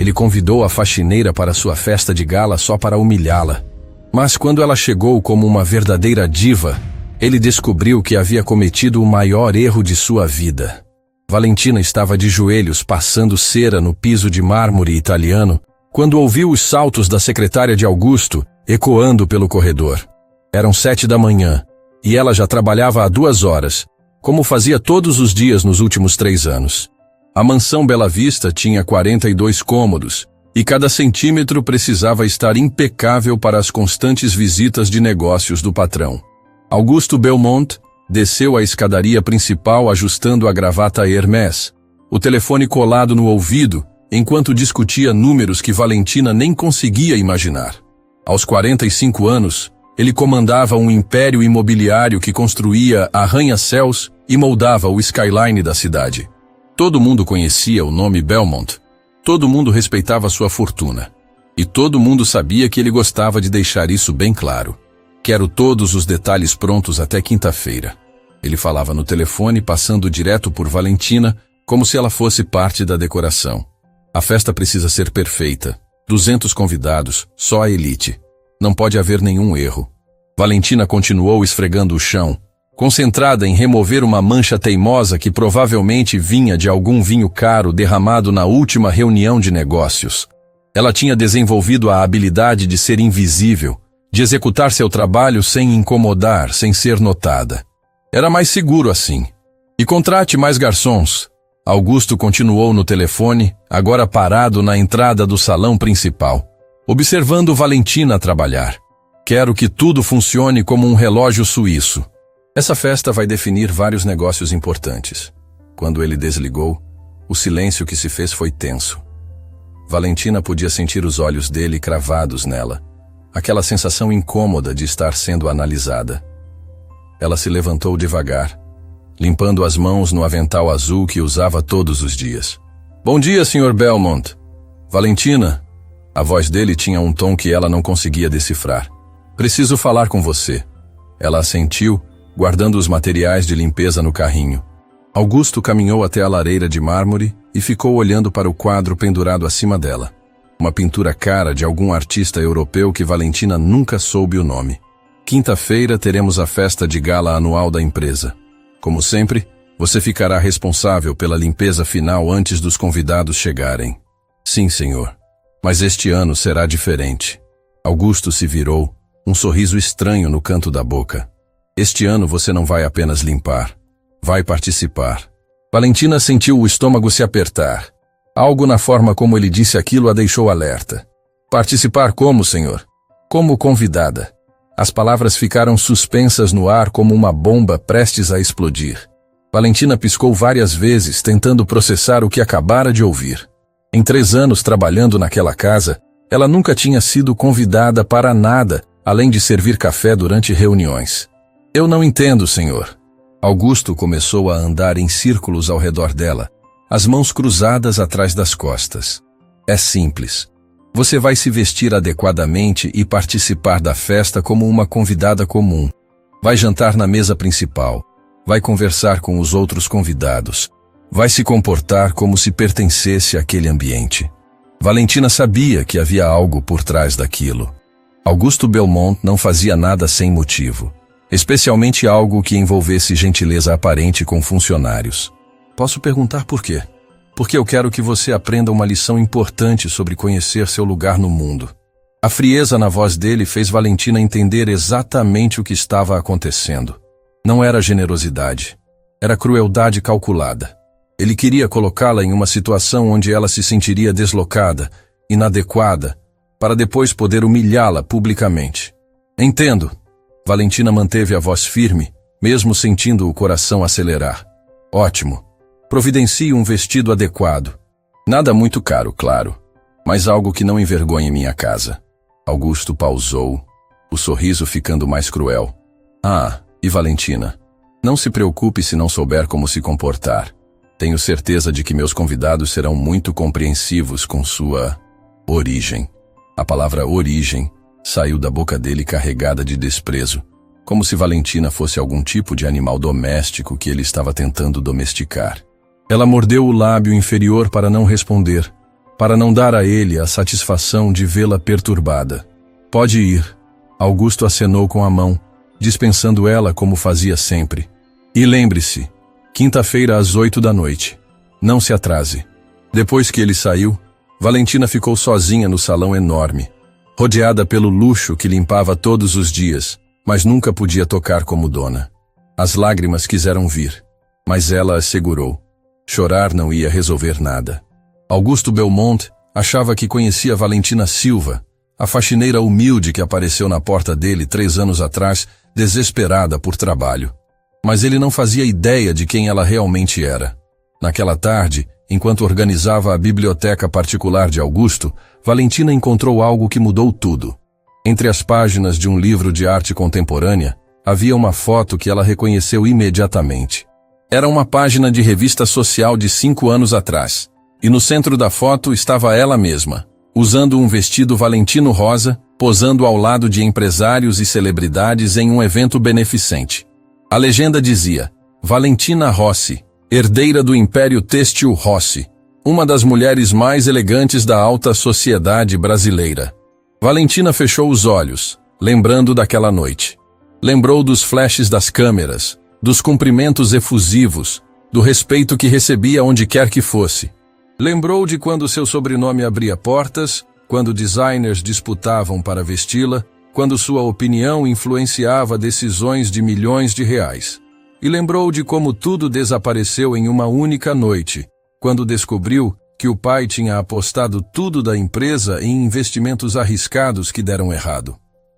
Ele convidou a faxineira para sua festa de gala só para humilhá-la. Mas quando ela chegou como uma verdadeira diva, ele descobriu que havia cometido o maior erro de sua vida. Valentina estava de joelhos passando cera no piso de mármore italiano quando ouviu os saltos da secretária de Augusto ecoando pelo corredor. Eram 7 da manhã e ela já trabalhava há 2 horas, como fazia todos os dias nos últimos 3 anos. A mansão Bela Vista tinha 42 cômodos e cada centímetro precisava estar impecável para as constantes visitas de negócios do patrão. Augusto Belmont desceu a escadaria principal ajustando a gravata Hermès, o telefone colado no ouvido, enquanto discutia números que Valentina nem conseguia imaginar. Aos 45 anos, ele comandava um império imobiliário que construía arranha-céus e moldava o skyline da cidade. Todo mundo conhecia o nome Belmont, todo mundo respeitava sua fortuna, e todo mundo sabia que ele gostava de deixar isso bem claro. Quero todos os detalhes prontos até quinta-feira. Ele falava no telefone, passando direto por Valentina, como se ela fosse parte da decoração. A festa precisa ser perfeita. 200 convidados, só a elite. Não pode haver nenhum erro. Valentina continuou esfregando o chão, concentrada em remover uma mancha teimosa que provavelmente vinha de algum vinho caro derramado na última reunião de negócios. Ela tinha desenvolvido a habilidade de ser invisível, de executar seu trabalho sem incomodar, sem ser notada. Era mais seguro assim. E contrate mais garçons. Augusto continuou no telefone, agora parado na entrada do salão principal, observando Valentina trabalhar. Quero que tudo funcione como um relógio suíço. Essa festa vai definir vários negócios importantes. Quando ele desligou, o silêncio que se fez foi tenso. Valentina podia sentir os olhos dele cravados nela, aquela sensação incômoda de estar sendo analisada. Ela se levantou devagar, limpando as mãos no avental azul que usava todos os dias. Bom dia, Sr. Belmont. Valentina. A voz dele tinha um tom que ela não conseguia decifrar. Preciso falar com você. Ela assentiu, guardando os materiais de limpeza no carrinho. Augusto caminhou até a lareira de mármore e ficou olhando para o quadro pendurado acima dela. Uma pintura cara de algum artista europeu que Valentina nunca soube o nome. Quinta-feira teremos a festa de gala anual da empresa. Como sempre, você ficará responsável pela limpeza final antes dos convidados chegarem. Sim, senhor. Mas este ano será diferente. Augusto se virou, um sorriso estranho no canto da boca. Este ano você não vai apenas limpar. Vai participar. Valentina sentiu o estômago se apertar. Algo na forma como ele disse aquilo a deixou alerta. Participar como, senhor? Como convidada. As palavras ficaram suspensas no ar como uma bomba prestes a explodir. Valentina piscou várias vezes, tentando processar o que acabara de ouvir. Em 3 anos trabalhando naquela casa, ela nunca tinha sido convidada para nada, além de servir café durante reuniões. Eu não entendo, senhor. Augusto começou a andar em círculos ao redor dela, as mãos cruzadas atrás das costas. É simples. Você vai se vestir adequadamente e participar da festa como uma convidada comum. Vai jantar na mesa principal. Vai conversar com os outros convidados. Vai se comportar como se pertencesse àquele ambiente. Valentina sabia que havia algo por trás daquilo. Augusto Belmont não fazia nada sem motivo, especialmente algo que envolvesse gentileza aparente com funcionários. Posso perguntar por quê? Porque eu quero que você aprenda uma lição importante sobre conhecer seu lugar no mundo. A frieza na voz dele fez Valentina entender exatamente o que estava acontecendo. Não era generosidade. Era crueldade calculada. Ele queria colocá-la em uma situação onde ela se sentiria deslocada, inadequada, para depois poder humilhá-la publicamente. Entendo. Valentina manteve a voz firme, mesmo sentindo o coração acelerar. Ótimo. Providencie um vestido adequado. Nada muito caro, claro, mas algo que não envergonhe minha casa. Augusto pausou, o sorriso ficando mais cruel. Ah, e Valentina, não se preocupe se não souber como se comportar. Tenho certeza de que meus convidados serão muito compreensivos com sua origem. A palavra origem saiu da boca dele carregada de desprezo, como se Valentina fosse algum tipo de animal doméstico que ele estava tentando domesticar. Ela mordeu o lábio inferior para não responder, para não dar a ele a satisfação de vê-la perturbada. Pode ir. Augusto acenou com a mão, dispensando ela como fazia sempre. E lembre-se, quinta-feira às 8 da noite. Não se atrase. Depois que ele saiu, Valentina ficou sozinha no salão enorme, rodeada pelo luxo que limpava todos os dias, mas nunca podia tocar como dona. As lágrimas quiseram vir, mas ela as segurou. Chorar não ia resolver nada. Augusto Belmont achava que conhecia Valentina Silva, a faxineira humilde que apareceu na porta dele 3 anos atrás, desesperada por trabalho. Mas ele não fazia ideia de quem ela realmente era. Naquela tarde, enquanto organizava a biblioteca particular de Augusto, Valentina encontrou algo que mudou tudo. Entre as páginas de um livro de arte contemporânea, havia uma foto que ela reconheceu imediatamente. Era uma página de revista social de 5 anos atrás, e no centro da foto estava ela mesma, usando um vestido valentino rosa, posando ao lado de empresários e celebridades em um evento beneficente. A legenda dizia: Valentina Rossi, herdeira do Império Têxtil Rossi, uma das mulheres mais elegantes da alta sociedade brasileira. Valentina fechou os olhos, lembrando daquela noite. Lembrou dos flashes das câmeras, dos cumprimentos efusivos, do respeito que recebia onde quer que fosse. Lembrou de quando seu sobrenome abria portas, quando designers disputavam para vesti-la, quando sua opinião influenciava decisões de milhões de reais. E lembrou de como tudo desapareceu em uma única noite, quando descobriu que o pai tinha apostado tudo da empresa em investimentos arriscados que deram errado.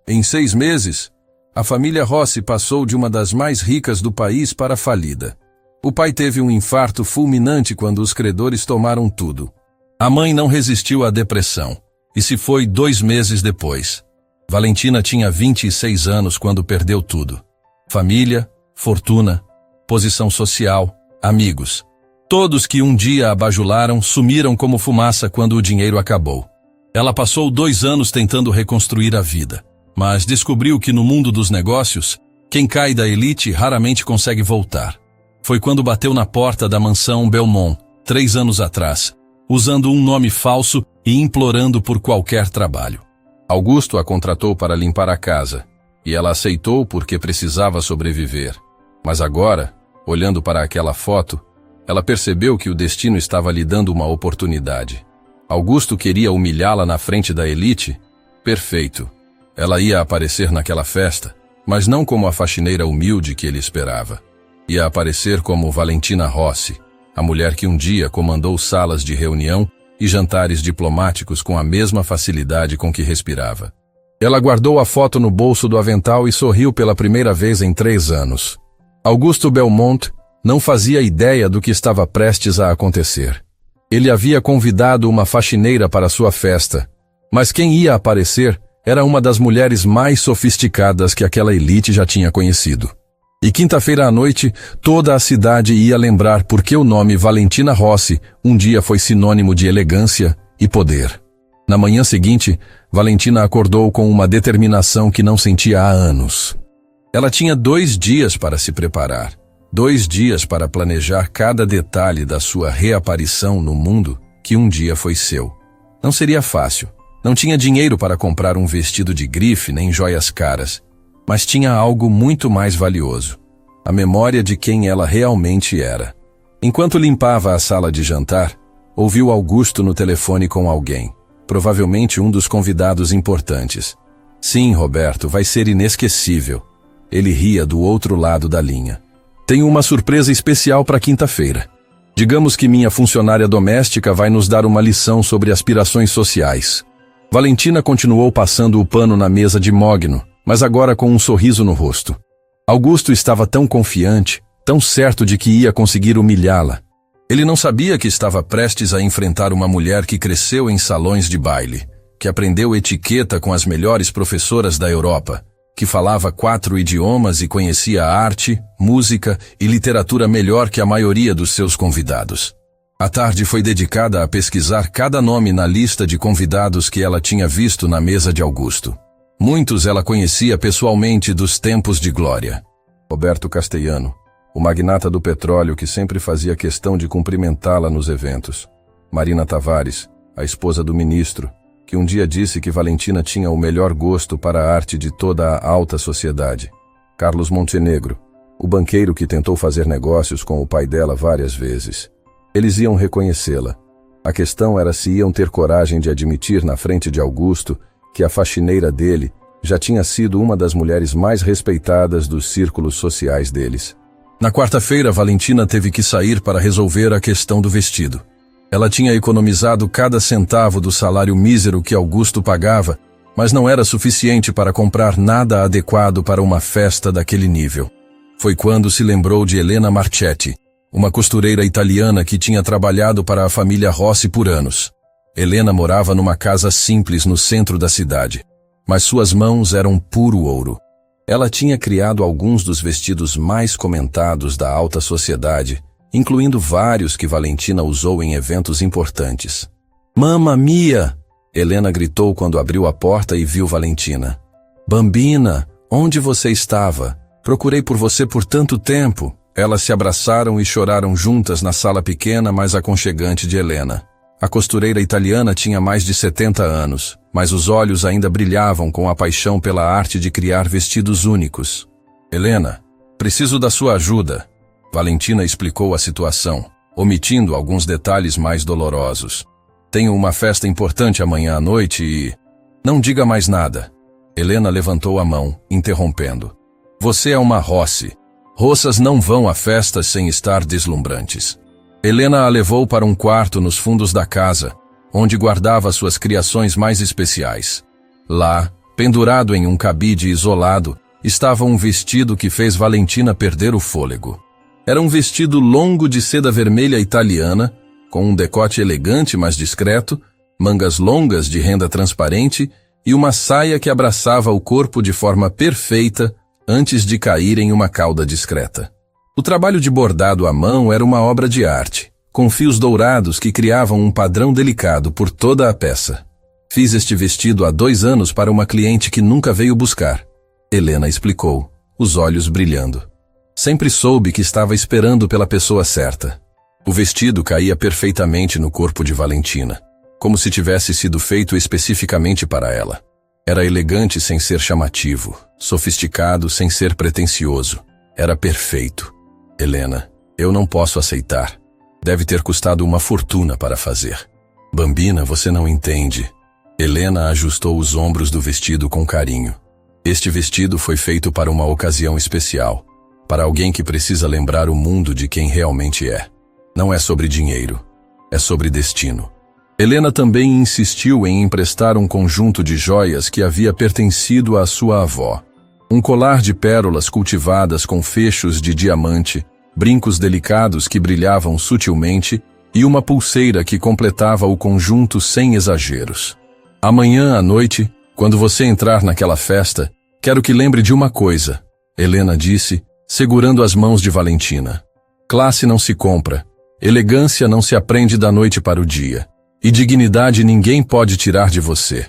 Em 6 meses, a família Rossi passou de uma das mais ricas do país para falida. O pai teve um infarto fulminante quando os credores tomaram tudo. A mãe não resistiu à depressão e se foi 2 meses depois. Valentina tinha 26 anos quando perdeu tudo. Família, fortuna, posição social, amigos. Todos que um dia a bajularam sumiram como fumaça quando o dinheiro acabou. Ela passou 2 anos tentando reconstruir a vida, mas descobriu que no mundo dos negócios, quem cai da elite raramente consegue voltar. Foi quando bateu na porta da mansão Belmont, 3 anos atrás, usando um nome falso e implorando por qualquer trabalho. Augusto a contratou para limpar a casa, e ela aceitou porque precisava sobreviver. Mas agora, olhando para aquela foto, ela percebeu que o destino estava lhe dando uma oportunidade. Augusto queria humilhá-la na frente da elite? Perfeito. Ela ia aparecer naquela festa, mas não como a faxineira humilde que ele esperava. Ia aparecer como Valentina Rossi, a mulher que um dia comandou salas de reunião e jantares diplomáticos com a mesma facilidade com que respirava. Ela guardou a foto no bolso do avental e sorriu pela primeira vez em 3 anos. Augusto Belmont não fazia ideia do que estava prestes a acontecer. Ele havia convidado uma faxineira para sua festa, mas quem ia aparecer era uma das mulheres mais sofisticadas que aquela elite já tinha conhecido. E quinta-feira à noite, toda a cidade ia lembrar porque o nome Valentina Rossi um dia foi sinônimo de elegância e poder. Na manhã seguinte, Valentina acordou com uma determinação que não sentia há anos. Ela tinha 2 dias para se preparar, 2 dias para planejar cada detalhe da sua reaparição no mundo que um dia foi seu. Não seria fácil. Não tinha dinheiro para comprar um vestido de grife nem joias caras. Mas tinha algo muito mais valioso: a memória de quem ela realmente era. Enquanto limpava a sala de jantar, ouviu Augusto no telefone com alguém, provavelmente um dos convidados importantes. Sim, Roberto, vai ser inesquecível. Ele ria do outro lado da linha. Tenho uma surpresa especial para quinta-feira. Digamos que minha funcionária doméstica vai nos dar uma lição sobre aspirações sociais. Valentina continuou passando o pano na mesa de mogno, mas agora com um sorriso no rosto. Augusto estava tão confiante, tão certo de que ia conseguir humilhá-la. Ele não sabia que estava prestes a enfrentar uma mulher que cresceu em salões de baile, que aprendeu etiqueta com as melhores professoras da Europa, que falava 4 idiomas e conhecia arte, música e literatura melhor que a maioria dos seus convidados. A tarde foi dedicada a pesquisar cada nome na lista de convidados que ela tinha visto na mesa de Augusto. Muitos ela conhecia pessoalmente dos tempos de glória. Roberto Castellano, o magnata do petróleo que sempre fazia questão de cumprimentá-la nos eventos. Marina Tavares, a esposa do ministro, que um dia disse que Valentina tinha o melhor gosto para a arte de toda a alta sociedade. Carlos Montenegro, o banqueiro que tentou fazer negócios com o pai dela várias vezes. Eles iam reconhecê-la. A questão era se iam ter coragem de admitir na frente de Augusto que a faxineira dele já tinha sido uma das mulheres mais respeitadas dos círculos sociais deles. Na quarta-feira, Valentina teve que sair para resolver a questão do vestido. Ela tinha economizado cada centavo do salário mísero que Augusto pagava, mas não era suficiente para comprar nada adequado para uma festa daquele nível. Foi quando se lembrou de Helena Marchetti, uma costureira italiana que tinha trabalhado para a família Rossi por anos. Helena morava numa casa simples no centro da cidade, mas suas mãos eram puro ouro. Ela tinha criado alguns dos vestidos mais comentados da alta sociedade, incluindo vários que Valentina usou em eventos importantes. "Mamma mia!" Helena gritou quando abriu a porta e viu Valentina. "Bambina, onde você estava? Procurei por você por tanto tempo." Elas se abraçaram e choraram juntas na sala pequena, mas aconchegante de Helena. A costureira italiana tinha mais de 70 anos, mas os olhos ainda brilhavam com a paixão pela arte de criar vestidos únicos. "Helena, preciso da sua ajuda." Valentina explicou a situação, omitindo alguns detalhes mais dolorosos. "Tenho uma festa importante amanhã à noite e..." "Não diga mais nada." Helena levantou a mão, interrompendo. "Você é uma Rossi. Roças não vão a festas sem estar deslumbrantes." Helena a levou para um quarto nos fundos da casa, onde guardava suas criações mais especiais. Lá, pendurado em um cabide isolado, estava um vestido que fez Valentina perder o fôlego. Era um vestido longo de seda vermelha italiana, com um decote elegante mas discreto, mangas longas de renda transparente e uma saia que abraçava o corpo de forma perfeita antes de cair em uma cauda discreta. O trabalho de bordado à mão era uma obra de arte, com fios dourados que criavam um padrão delicado por toda a peça. "Fiz este vestido há 2 anos para uma cliente que nunca veio buscar." Helena explicou, os olhos brilhando. "Sempre soube que estava esperando pela pessoa certa." O vestido caía perfeitamente no corpo de Valentina, como se tivesse sido feito especificamente para ela. Era elegante sem ser chamativo, sofisticado sem ser pretensioso. Era perfeito. "Helena, eu não posso aceitar. Deve ter custado uma fortuna para fazer." "Bambina, você não entende." Helena ajustou os ombros do vestido com carinho. "Este vestido foi feito para uma ocasião especial, para alguém que precisa lembrar o mundo de quem realmente é. Não é sobre dinheiro, é sobre destino." Helena também insistiu em emprestar um conjunto de joias que havia pertencido à sua avó. Um colar de pérolas cultivadas com fechos de diamante, brincos delicados que brilhavam sutilmente e uma pulseira que completava o conjunto sem exageros. "Amanhã à noite, quando você entrar naquela festa, quero que lembre de uma coisa", Helena disse, segurando as mãos de Valentina. "Classe não se compra, elegância não se aprende da noite para o dia. E dignidade ninguém pode tirar de você.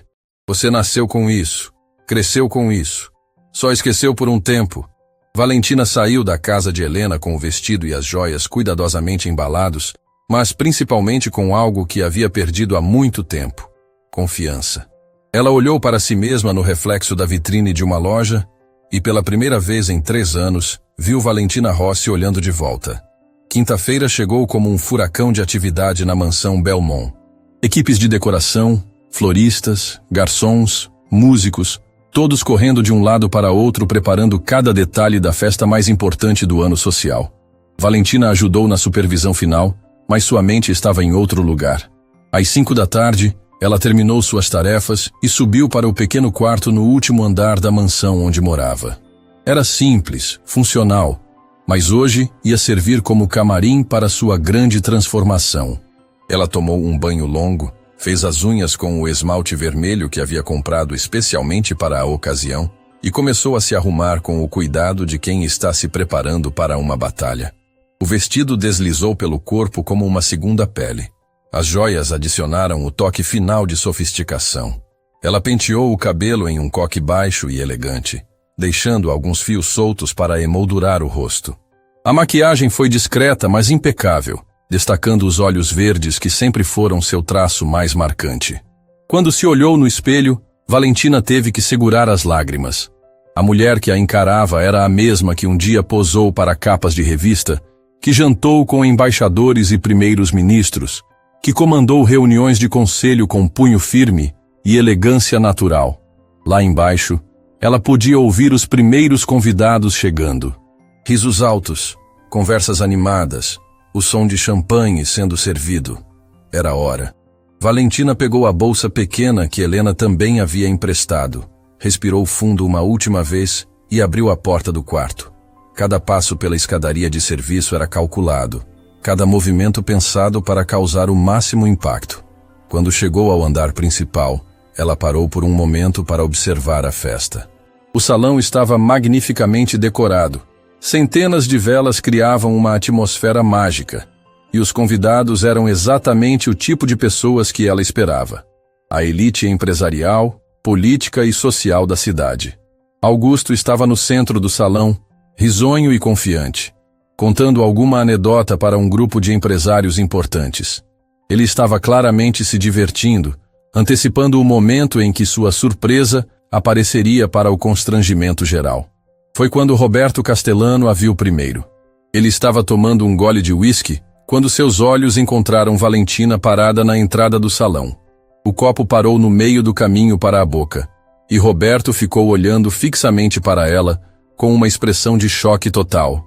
Você nasceu com isso, cresceu com isso. Só esqueceu por um tempo." Valentina saiu da casa de Helena com o vestido e as joias cuidadosamente embalados, mas principalmente com algo que havia perdido há muito tempo: confiança. Ela olhou para si mesma no reflexo da vitrine de uma loja e, pela primeira vez em 3 anos, viu Valentina Rossi olhando de volta. Quinta-feira chegou como um furacão de atividade na mansão Belmont. Equipes de decoração, floristas, garçons, músicos, todos correndo de um lado para outro preparando cada detalhe da festa mais importante do ano social. Valentina ajudou na supervisão final, mas sua mente estava em outro lugar. Às 5 da tarde, ela terminou suas tarefas e subiu para o pequeno quarto no último andar da mansão onde morava. Era simples, funcional, mas hoje ia servir como camarim para sua grande transformação. Ela tomou um banho longo, fez as unhas com o esmalte vermelho que havia comprado especialmente para a ocasião e começou a se arrumar com o cuidado de quem está se preparando para uma batalha. O vestido deslizou pelo corpo como uma segunda pele. As joias adicionaram o toque final de sofisticação. Ela penteou o cabelo em um coque baixo e elegante, deixando alguns fios soltos para emoldurar o rosto. A maquiagem foi discreta, mas impecável. destacando os olhos verdes que sempre foram seu traço mais marcante. Quando se olhou no espelho, Valentina teve que segurar as lágrimas. A mulher que a encarava era a mesma que um dia posou para capas de revista, que jantou com embaixadores e primeiros ministros, que comandou reuniões de conselho com punho firme e elegância natural. Lá embaixo, ela podia ouvir os primeiros convidados chegando. Risos altos, conversas animadas, o som de champanhe sendo servido. Era hora. Valentina pegou a bolsa pequena que Helena também havia emprestado, respirou fundo uma última vez e abriu a porta do quarto. Cada passo pela escadaria de serviço era calculado, cada movimento pensado para causar o máximo impacto. Quando chegou ao andar principal, ela parou por um momento para observar a festa. O salão estava magnificamente decorado. Centenas de velas criavam uma atmosfera mágica, e os convidados eram exatamente o tipo de pessoas que ela esperava. A elite empresarial, política e social da cidade. Augusto estava no centro do salão, risonho e confiante, contando alguma anedota para um grupo de empresários importantes. Ele estava claramente se divertindo, antecipando o momento em que sua surpresa apareceria para o constrangimento geral. Foi quando Roberto Castellano a viu primeiro. Ele estava tomando um gole de uísque quando seus olhos encontraram Valentina parada na entrada do salão. O copo parou no meio do caminho para a boca, e Roberto ficou olhando fixamente para ela, com uma expressão de choque total.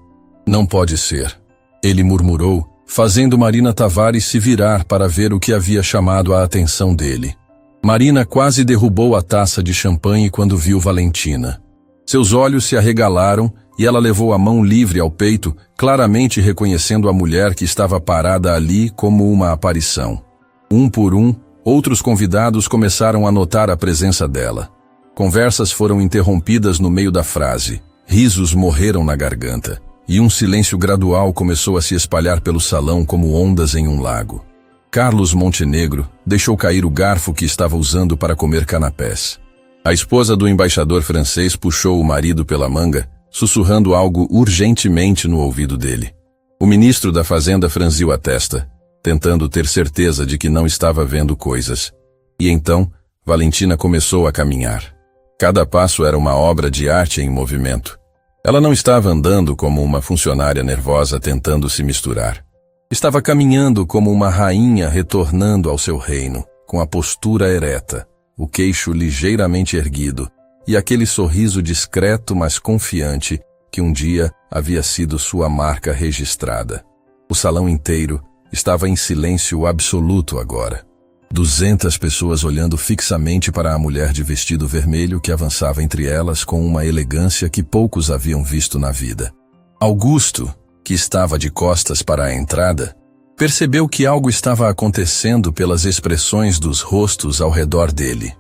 Não pode ser, ele murmurou, fazendo Marina Tavares se virar para ver o que havia chamado a atenção dele. Marina quase derrubou a taça de champanhe quando viu Valentina. Seus olhos se arregalaram e ela levou a mão livre ao peito, claramente reconhecendo a mulher que estava parada ali como uma aparição. Um por um, outros convidados começaram a notar a presença dela. Conversas foram interrompidas no meio da frase, risos morreram na garganta, e um silêncio gradual começou a se espalhar pelo salão como ondas em um lago. Carlos Montenegro deixou cair o garfo que estava usando para comer canapés. A esposa do embaixador francês puxou o marido pela manga, sussurrando algo urgentemente no ouvido dele. O ministro da Fazenda franziu a testa, tentando ter certeza de que não estava vendo coisas. E então, Valentina começou a caminhar. Cada passo era uma obra de arte em movimento. Ela não estava andando como uma funcionária nervosa tentando se misturar. Estava caminhando como uma rainha retornando ao seu reino, com a postura ereta, o queixo ligeiramente erguido e aquele sorriso discreto mas confiante que um dia havia sido sua marca registrada. O salão inteiro estava em silêncio absoluto agora. 200 pessoas olhando fixamente para a mulher de vestido vermelho que avançava entre elas com uma elegância que poucos haviam visto na vida. Augusto, que estava de costas para a entrada, percebeu que algo estava acontecendo pelas expressões dos rostos ao redor dele.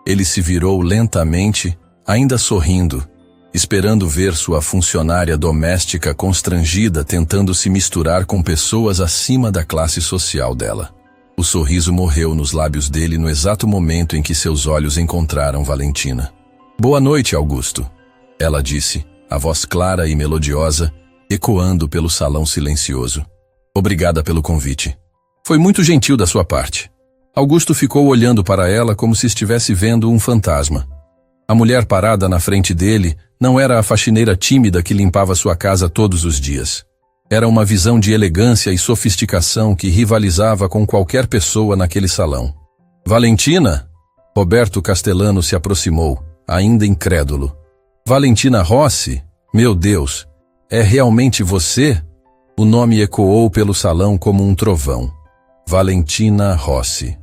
Ele se virou lentamente, ainda sorrindo, esperando ver sua funcionária doméstica constrangida tentando se misturar com pessoas acima da classe social dela. O sorriso morreu nos lábios dele no exato momento em que seus olhos encontraram Valentina. "Boa noite, Augusto", ela disse, a voz clara e melodiosa, ecoando pelo salão silencioso. "Obrigada pelo convite. Foi muito gentil da sua parte." Augusto ficou olhando para ela como se estivesse vendo um fantasma. A mulher parada na frente dele não era a faxineira tímida que limpava sua casa todos os dias. Era uma visão de elegância e sofisticação que rivalizava com qualquer pessoa naquele salão. "Valentina?" Roberto Castellano se aproximou, ainda incrédulo. "Valentina Rossi? Meu Deus, é realmente você?" O nome ecoou pelo salão como um trovão. Valentina Rossi.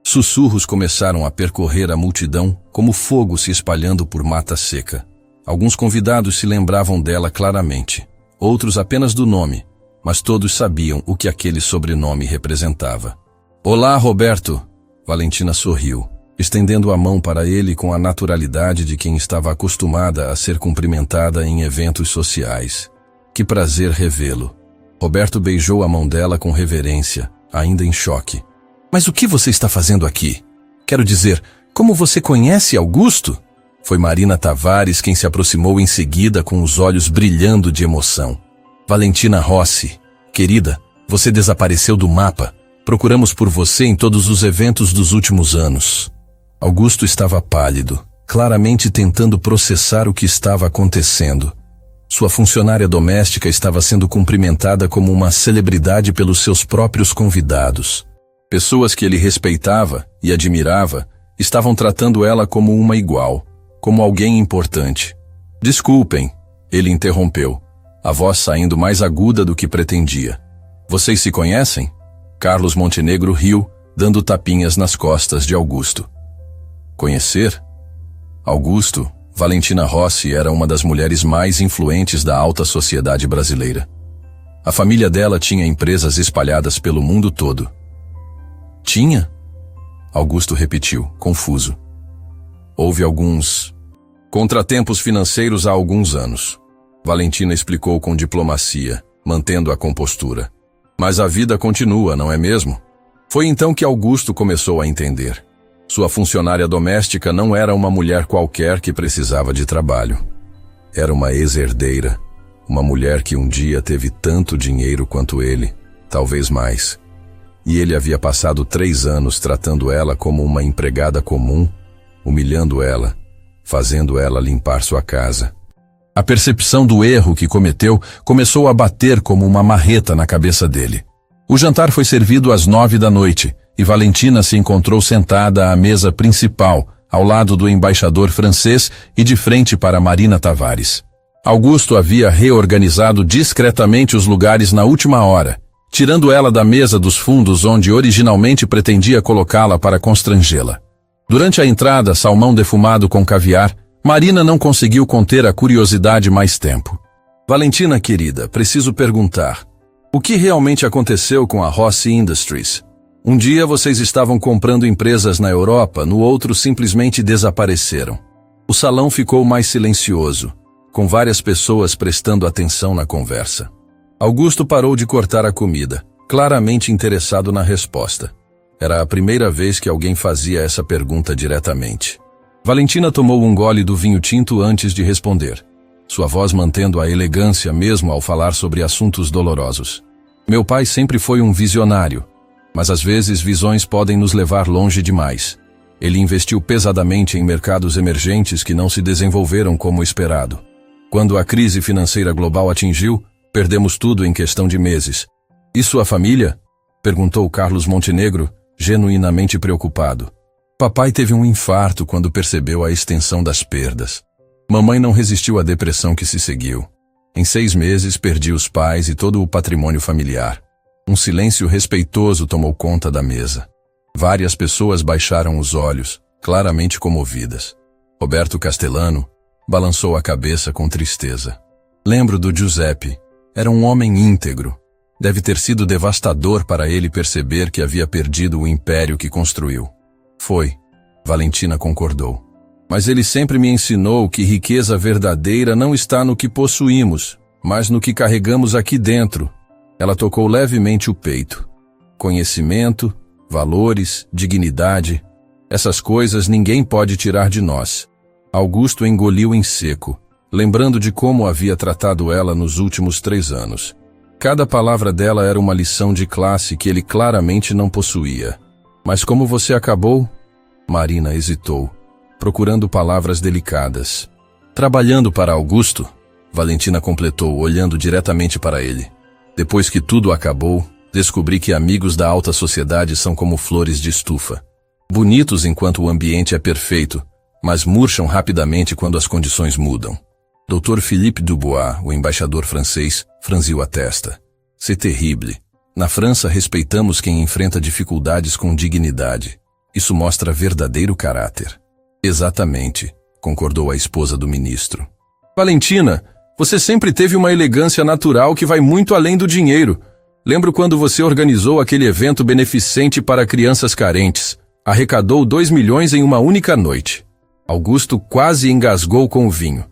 Sussurros começaram a percorrer a multidão como fogo se espalhando por mata seca. Alguns convidados se lembravam dela claramente, outros apenas do nome, mas todos sabiam o que aquele sobrenome representava. "Olá, Roberto!" Valentina sorriu, estendendo a mão para ele com a naturalidade de quem estava acostumada a ser cumprimentada em eventos sociais. "Que prazer revê-lo." Roberto beijou a mão dela com reverência, ainda em choque. "Mas o que você está fazendo aqui? Quero dizer, como você conhece Augusto?" Foi Marina Tavares quem se aproximou em seguida com os olhos brilhando de emoção. "Valentina Rossi, querida, Você desapareceu do mapa. Procuramos por você em todos os eventos dos últimos anos. Augusto estava pálido, claramente tentando processar o que estava acontecendo. Sua funcionária doméstica estava sendo cumprimentada como uma celebridade pelos seus próprios convidados. Pessoas que ele respeitava e admirava estavam tratando ela como uma igual, como alguém importante. Desculpem, ele interrompeu, a voz saindo mais aguda do que pretendia. Vocês se conhecem? Carlos Montenegro riu, dando tapinhas nas costas de Augusto. Conhecer? Augusto, Valentina Rossi era uma das mulheres mais influentes da alta sociedade brasileira. A família dela tinha empresas espalhadas pelo mundo todo. Tinha? Augusto repetiu, confuso. Houve alguns contratempos financeiros há alguns anos. Valentina explicou com diplomacia, mantendo a compostura. Mas a vida continua, não é mesmo? Foi então que Augusto começou a entender. Sua funcionária doméstica não era uma mulher qualquer que precisava de trabalho. Era uma ex-herdeira, uma mulher que um dia teve tanto dinheiro quanto ele, talvez mais. E ele havia passado 3 anos tratando ela como uma empregada comum, humilhando ela, fazendo ela limpar sua casa. A percepção do erro que cometeu começou a bater como uma marreta na cabeça dele. O jantar foi servido às 9 da noite e Valentina se encontrou sentada à mesa principal, ao lado do embaixador francês e de frente para Marina Tavares. Augusto havia reorganizado discretamente os lugares na última hora, tirando ela da mesa dos fundos onde originalmente pretendia colocá-la para constrangê-la. Durante a entrada, salmão defumado com caviar, Marina não conseguiu conter a curiosidade mais tempo. Valentina, querida, preciso perguntar. O que realmente aconteceu com a Rossi Industries? Um dia vocês estavam comprando empresas na Europa, no outro simplesmente desapareceram. O salão ficou mais silencioso, com várias pessoas prestando atenção na conversa. Augusto parou de cortar a comida, claramente interessado na resposta. Era a primeira vez que alguém fazia essa pergunta diretamente. Valentina tomou um gole do vinho tinto antes de responder, sua voz mantendo a elegância mesmo ao falar sobre assuntos dolorosos. Meu pai sempre foi um visionário, mas às vezes visões podem nos levar longe demais. Ele investiu pesadamente em mercados emergentes que não se desenvolveram como esperado. Quando a crise financeira global atingiu, perdemos tudo em questão de meses. E sua família? Perguntou Carlos Montenegro, genuinamente preocupado. Papai teve um infarto quando percebeu a extensão das perdas. Mamãe não resistiu à depressão que se seguiu. Em 6 meses perdi os pais e todo o patrimônio familiar. Um silêncio respeitoso tomou conta da mesa. Várias pessoas baixaram os olhos, claramente comovidas. Roberto Castellano balançou a cabeça com tristeza. Lembro do Giuseppe. Era um homem íntegro. Deve ter sido devastador para ele perceber que havia perdido o império que construiu. Foi. Valentina concordou. Mas ele sempre me ensinou que riqueza verdadeira não está no que possuímos, mas no que carregamos aqui dentro. Ela tocou levemente o peito. Conhecimento, valores, dignidade. Essas coisas ninguém pode tirar de nós. Augusto engoliu em seco, lembrando de como havia tratado ela nos últimos 3 anos. Cada palavra dela era uma lição de classe que ele claramente não possuía. Mas como você acabou? Marina hesitou, procurando palavras delicadas. Trabalhando para Augusto? Valentina completou, olhando diretamente para ele. Depois que tudo acabou, descobri que amigos da alta sociedade são como flores de estufa. Bonitos enquanto o ambiente é perfeito, mas murcham rapidamente quando as condições mudam. Dr. Philippe Dubois, o embaixador francês, franziu a testa. C'est terrible. Na França respeitamos quem enfrenta dificuldades com dignidade. Isso mostra verdadeiro caráter. Exatamente, concordou a esposa do ministro. Valentina, você sempre teve uma elegância natural que vai muito além do dinheiro. Lembro quando você organizou aquele evento beneficente para crianças carentes. Arrecadou 2 milhões em uma única noite. Augusto quase engasgou com o vinho.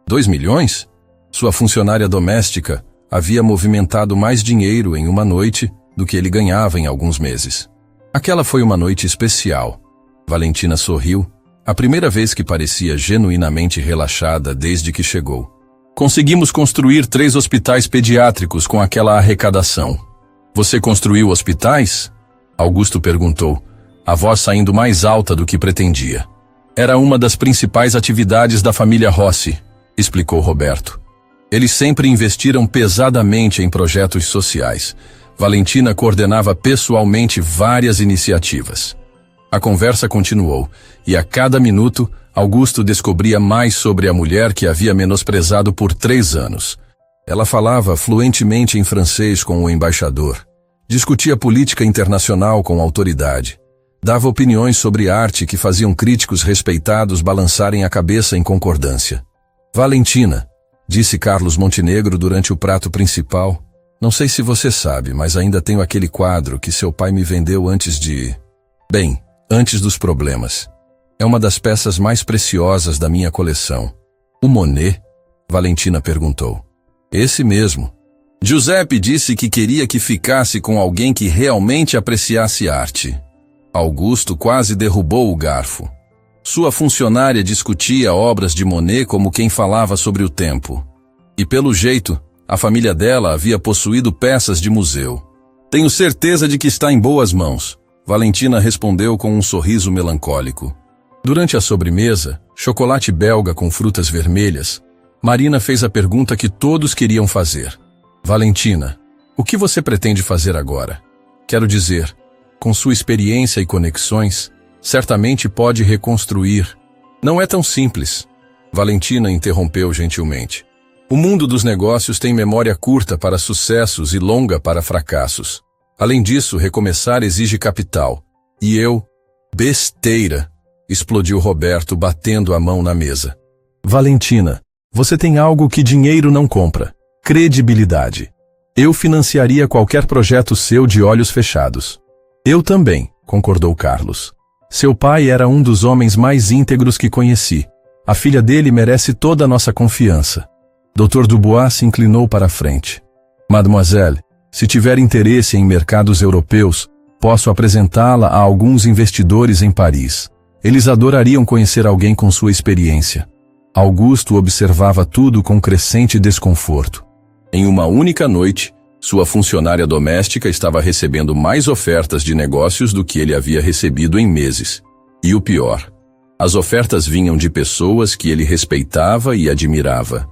2 milhões? Sua funcionária doméstica havia movimentado mais dinheiro em uma noite do que ele ganhava em alguns meses. Aquela foi uma noite especial. Valentina sorriu, a primeira vez que parecia genuinamente relaxada desde que chegou. Conseguimos construir 3 hospitais pediátricos com aquela arrecadação. Você construiu hospitais? Augusto perguntou, a voz saindo mais alta do que pretendia. Era uma das principais atividades da família Rossi, explicou Roberto. Eles sempre investiram pesadamente em projetos sociais. Valentina coordenava pessoalmente várias iniciativas. A conversa continuou, e a cada minuto, Augusto descobria mais sobre a mulher que havia menosprezado por 3 anos. Ela falava fluentemente em francês com o embaixador, discutia política internacional com autoridade, dava opiniões sobre arte que faziam críticos respeitados balançarem a cabeça em concordância. Valentina, disse Carlos Montenegro durante o prato principal, não sei se você sabe, mas ainda tenho aquele quadro que seu pai me vendeu antes dos problemas. É uma das peças mais preciosas da minha coleção. O Monet? Valentina perguntou. Esse mesmo. Giuseppe disse que queria que ficasse com alguém que realmente apreciasse arte. Augusto quase derrubou o garfo. Sua funcionária discutia obras de Monet como quem falava sobre o tempo. E pelo jeito, a família dela havia possuído peças de museu. Tenho certeza de que está em boas mãos, Valentina respondeu com um sorriso melancólico. Durante a sobremesa, chocolate belga com frutas vermelhas, Marina fez a pergunta que todos queriam fazer. Valentina, o que você pretende fazer agora? Quero dizer, com sua experiência e conexões, certamente pode reconstruir. Não é tão simples. Valentina interrompeu gentilmente. O mundo dos negócios tem memória curta para sucessos e longa para fracassos. Além disso, recomeçar exige capital. E eu... Besteira! Explodiu Roberto, batendo a mão na mesa. Valentina, você tem algo que dinheiro não compra. Credibilidade. Eu financiaria qualquer projeto seu de olhos fechados. Eu também, concordou Carlos. Seu pai era um dos homens mais íntegros que conheci. A filha dele merece toda a nossa confiança. Dr. Dubois se inclinou para a frente. Mademoiselle, se tiver interesse em mercados europeus, posso apresentá-la a alguns investidores em Paris. Eles adorariam conhecer alguém com sua experiência. Augusto observava tudo com crescente desconforto. Em uma única noite, sua funcionária doméstica estava recebendo mais ofertas de negócios do que ele havia recebido em meses. E o pior, as ofertas vinham de pessoas que ele respeitava e admirava.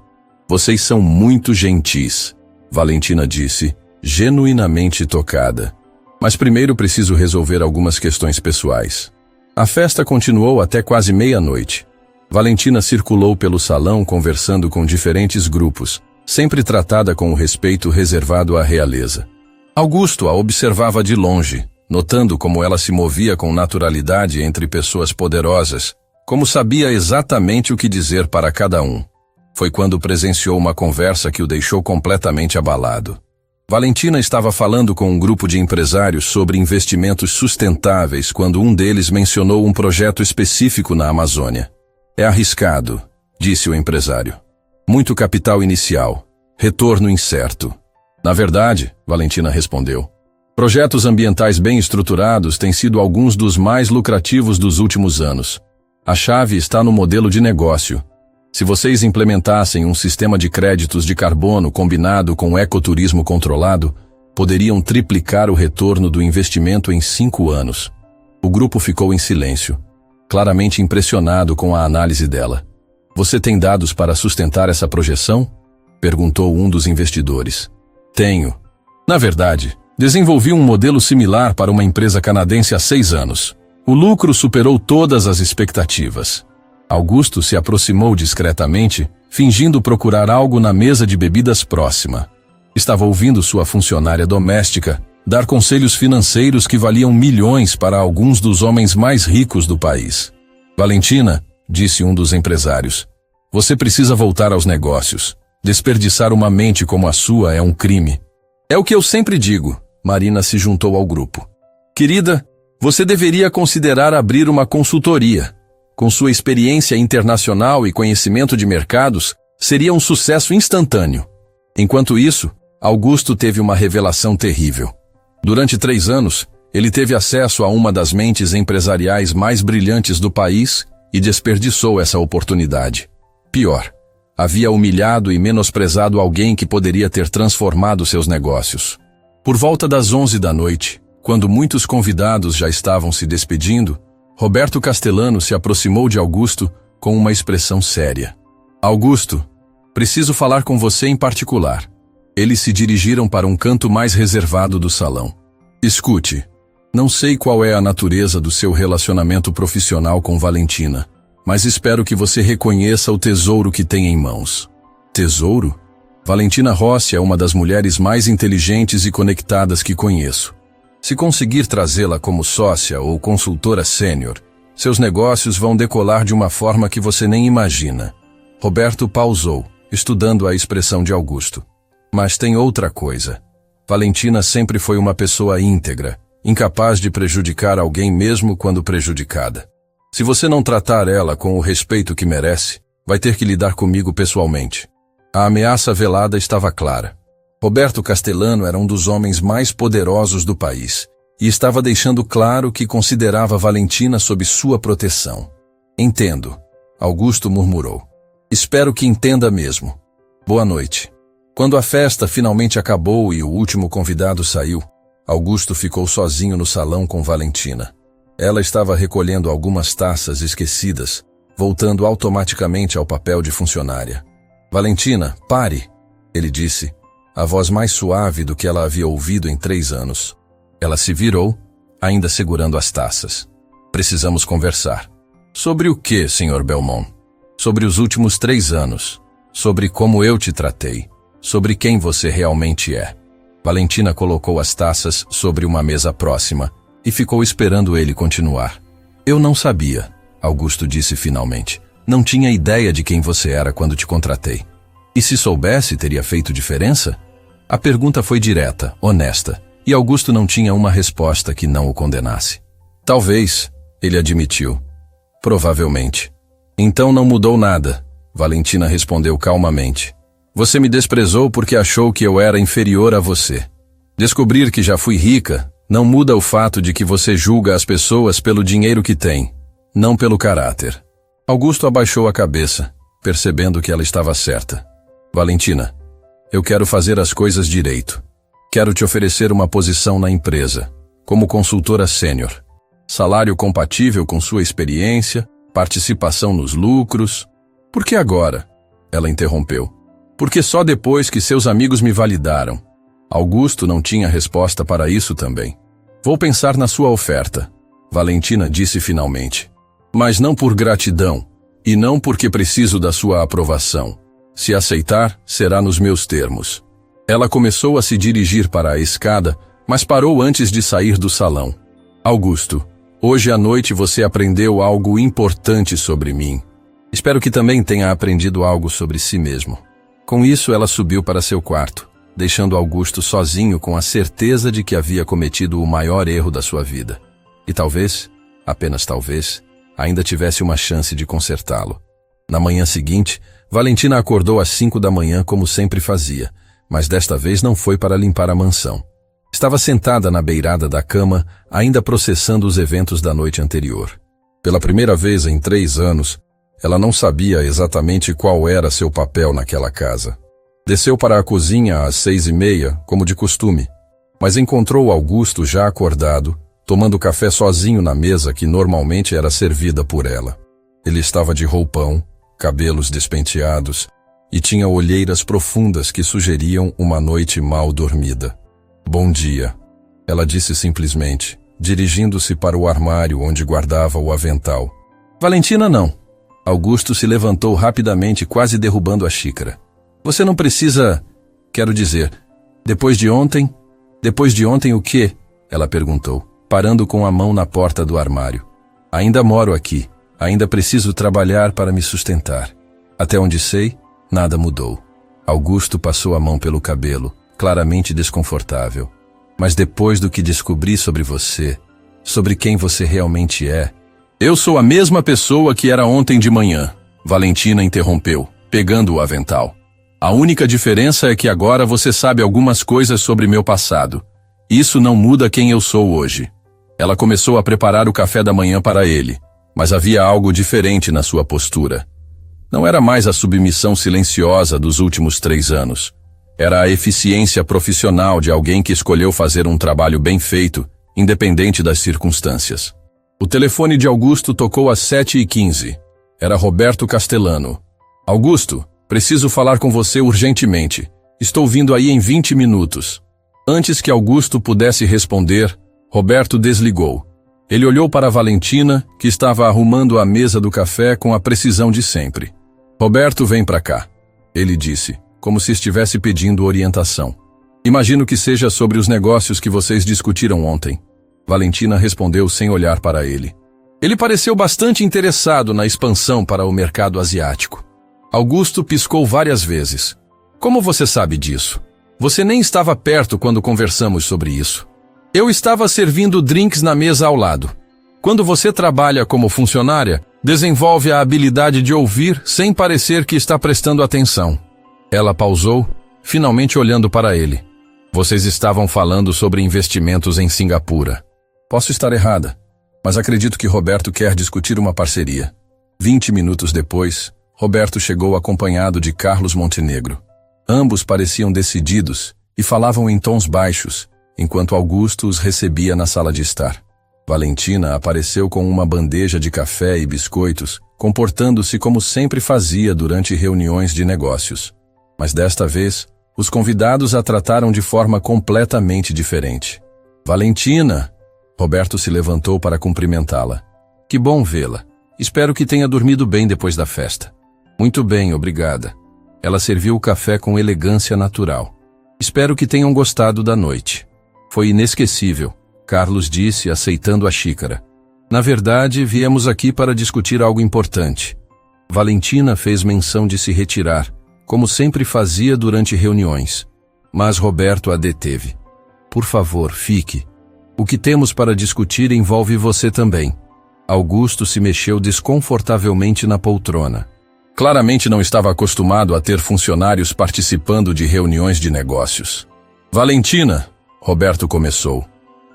Vocês são muito gentis, Valentina disse, genuinamente tocada. Mas primeiro preciso resolver algumas questões pessoais. A festa continuou até quase meia-noite. Valentina circulou pelo salão conversando com diferentes grupos, sempre tratada com o respeito reservado à realeza. Augusto a observava de longe, notando como ela se movia com naturalidade entre pessoas poderosas, como sabia exatamente o que dizer para cada um. Foi quando presenciou uma conversa que o deixou completamente abalado. Valentina estava falando com um grupo de empresários sobre investimentos sustentáveis quando um deles mencionou um projeto específico na Amazônia. É arriscado, disse o empresário. Muito capital inicial, retorno incerto. Na verdade, Valentina respondeu, projetos ambientais bem estruturados têm sido alguns dos mais lucrativos dos últimos anos. A chave está no modelo de negócio. Se vocês implementassem um sistema de créditos de carbono combinado com ecoturismo controlado, poderiam triplicar o retorno do investimento em 5 anos. O grupo ficou em silêncio, claramente impressionado com a análise dela. Você tem dados para sustentar essa projeção? Perguntou um dos investidores. Tenho. Na verdade, desenvolvi um modelo similar para uma empresa canadense há 6 anos. O lucro superou todas as expectativas. Augusto se aproximou discretamente, fingindo procurar algo na mesa de bebidas próxima. Estava ouvindo sua funcionária doméstica dar conselhos financeiros que valiam milhões para alguns dos homens mais ricos do país. Valentina, disse um dos empresários, você precisa voltar aos negócios. Desperdiçar uma mente como a sua é um crime. É o que eu sempre digo, Marina se juntou ao grupo. Querida, você deveria considerar abrir uma consultoria. Com sua experiência internacional e conhecimento de mercados, seria um sucesso instantâneo. Enquanto isso, Augusto teve uma revelação terrível. Durante 3 anos, ele teve acesso a uma das mentes empresariais mais brilhantes do país e desperdiçou essa oportunidade. Pior, havia humilhado e menosprezado alguém que poderia ter transformado seus negócios. Por volta das 11 da noite, quando muitos convidados já estavam se despedindo, Roberto Castellano se aproximou de Augusto com uma expressão séria. Augusto, preciso falar com você em particular. Eles se dirigiram para um canto mais reservado do salão. Escute, não sei qual é a natureza do seu relacionamento profissional com Valentina, mas espero que você reconheça o tesouro que tem em mãos. Tesouro? Valentina Rossi é uma das mulheres mais inteligentes e conectadas que conheço. Se conseguir trazê-la como sócia ou consultora sênior, seus negócios vão decolar de uma forma que você nem imagina. Roberto pausou, estudando a expressão de Augusto. Mas tem outra coisa. Valentina sempre foi uma pessoa íntegra, incapaz de prejudicar alguém mesmo quando prejudicada. Se você não tratar ela com o respeito que merece, vai ter que lidar comigo pessoalmente. A ameaça velada estava clara. Roberto Castellano era um dos homens mais poderosos do país e estava deixando claro que considerava Valentina sob sua proteção. Entendo, Augusto murmurou. Espero que entenda mesmo. Boa noite. Quando a festa finalmente acabou e o último convidado saiu, Augusto ficou sozinho no salão com Valentina. Ela estava recolhendo algumas taças esquecidas, voltando automaticamente ao papel de funcionária. Valentina, pare, ele disse, a voz mais suave do que ela havia ouvido em 3 anos. Ela se virou, ainda segurando as taças. Precisamos conversar. Sobre o que, Sr. Belmont? Sobre os últimos 3 anos. Sobre como eu te tratei. Sobre quem você realmente é. Valentina colocou as taças sobre uma mesa próxima e ficou esperando ele continuar. Eu não sabia, Augusto disse finalmente. Não tinha ideia de quem você era quando te contratei. E se soubesse, teria feito diferença? A pergunta foi direta, honesta, e Augusto não tinha uma resposta que não o condenasse. Talvez, ele admitiu. Provavelmente. Então não mudou nada, Valentina respondeu calmamente. Você me desprezou porque achou que eu era inferior a você. Descobrir que já fui rica não muda o fato de que você julga as pessoas pelo dinheiro que tem, não pelo caráter. Augusto abaixou a cabeça, percebendo que ela estava certa. Valentina, eu quero fazer as coisas direito. Quero te oferecer uma posição na empresa, como consultora sênior. Salário compatível com sua experiência, participação nos lucros. Por que agora? Ela interrompeu. Porque só depois que seus amigos me validaram. Augusto não tinha resposta para isso também. Vou pensar na sua oferta, Valentina disse finalmente. Mas não por gratidão, e não porque preciso da sua aprovação. Se aceitar, será nos meus termos. Ela começou a se dirigir para a escada, mas parou antes de sair do salão. Augusto, hoje à noite você aprendeu algo importante sobre mim. Espero que também tenha aprendido algo sobre si mesmo. Com isso, ela subiu para seu quarto, deixando Augusto sozinho com a certeza de que havia cometido o maior erro da sua vida. E talvez, apenas talvez, ainda tivesse uma chance de consertá-lo. Na manhã seguinte, Valentina acordou às 5 da manhã como sempre fazia, mas desta vez não foi para limpar a mansão. Estava sentada na beirada da cama, ainda processando os eventos da noite anterior. Pela primeira vez em 3 anos, ela não sabia exatamente qual era seu papel naquela casa. Desceu para a cozinha às 6h30, como de costume, mas encontrou Augusto já acordado, tomando café sozinho na mesa que normalmente era servida por ela. Ele estava de roupão, cabelos despenteados e tinha olheiras profundas que sugeriam uma noite mal dormida. Bom dia, ela disse simplesmente, dirigindo-se para o armário onde guardava o avental. Valentina não. Augusto se levantou rapidamente, quase derrubando a xícara. Você não precisa... Quero dizer, depois de ontem o quê? Ela perguntou, parando com a mão na porta do armário. Ainda moro aqui. Ainda preciso trabalhar para me sustentar. Até onde sei, nada mudou. Augusto passou a mão pelo cabelo, claramente desconfortável. Mas depois do que descobri sobre você, sobre quem você realmente é... Eu sou a mesma pessoa que era ontem de manhã, Valentina interrompeu, pegando o avental. A única diferença é que agora você sabe algumas coisas sobre meu passado. Isso não muda quem eu sou hoje. Ela começou a preparar o café da manhã para ele, mas havia algo diferente na sua postura. Não era mais a submissão silenciosa dos últimos 3 anos. Era a eficiência profissional de alguém que escolheu fazer um trabalho bem feito, independente das circunstâncias. O telefone de Augusto tocou às 7h15. Era Roberto Castellano. Augusto, preciso falar com você urgentemente. Estou vindo aí em 20 minutos. Antes que Augusto pudesse responder, Roberto desligou. Ele olhou para Valentina, que estava arrumando a mesa do café com a precisão de sempre. Roberto, vem para cá, ele disse, como se estivesse pedindo orientação. Imagino que seja sobre os negócios que vocês discutiram ontem. Valentina respondeu sem olhar para ele. Ele pareceu bastante interessado na expansão para o mercado asiático. Augusto piscou várias vezes. Como você sabe disso? Você nem estava perto quando conversamos sobre isso. Eu estava servindo drinks na mesa ao lado. Quando você trabalha como funcionária, desenvolve a habilidade de ouvir sem parecer que está prestando atenção. Ela pausou, finalmente olhando para ele. Vocês estavam falando sobre investimentos em Singapura. Posso estar errada, mas acredito que Roberto quer discutir uma parceria. 20 minutos depois, Roberto chegou acompanhado de Carlos Montenegro. Ambos pareciam decididos e falavam em tons baixos, enquanto Augusto os recebia na sala de estar. Valentina apareceu com uma bandeja de café e biscoitos, comportando-se como sempre fazia durante reuniões de negócios. Mas desta vez, os convidados a trataram de forma completamente diferente. Valentina! Roberto se levantou para cumprimentá-la. Que bom vê-la. Espero que tenha dormido bem depois da festa. Muito bem, obrigada. Ela serviu o café com elegância natural. Espero que tenham gostado da noite. Foi inesquecível, Carlos disse, aceitando a xícara. Na verdade, viemos aqui para discutir algo importante. Valentina fez menção de se retirar, como sempre fazia durante reuniões. Mas Roberto a deteve. Por favor, fique. O que temos para discutir envolve você também. Augusto se mexeu desconfortavelmente na poltrona. Claramente não estava acostumado a ter funcionários participando de reuniões de negócios. Valentina, Roberto começou.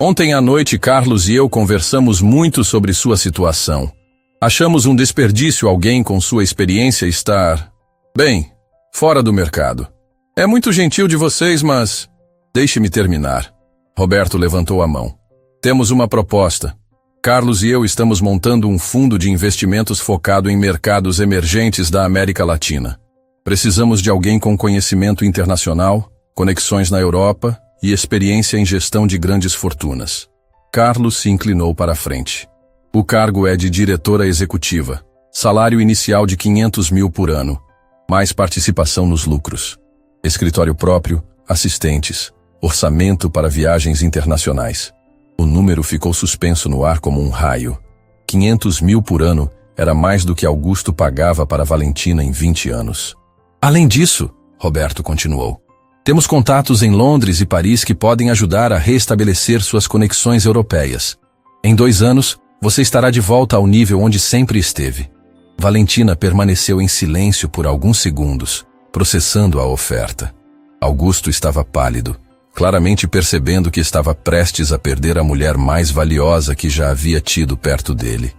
Ontem à noite, Carlos e eu conversamos muito sobre sua situação. Achamos um desperdício alguém com sua experiência estar, bem, fora do mercado. É muito gentil de vocês, mas... Deixe-me terminar. Roberto levantou a mão. Temos uma proposta. Carlos e eu estamos montando um fundo de investimentos focado em mercados emergentes da América Latina. Precisamos de alguém com conhecimento internacional, conexões na Europa e experiência em gestão de grandes fortunas. Carlos se inclinou para a frente. O cargo é de diretora executiva, salário inicial de 500 mil por ano, mais participação nos lucros. Escritório próprio, assistentes, orçamento para viagens internacionais. O número ficou suspenso no ar como um raio. 500 mil por ano era mais do que Augusto pagava para Valentina em 20 anos. Além disso, Roberto continuou, temos contatos em Londres e Paris que podem ajudar a restabelecer suas conexões europeias. Em 2 anos, você estará de volta ao nível onde sempre esteve. Valentina permaneceu em silêncio por alguns segundos, processando a oferta. Augusto estava pálido, claramente percebendo que estava prestes a perder a mulher mais valiosa que já havia tido perto dele.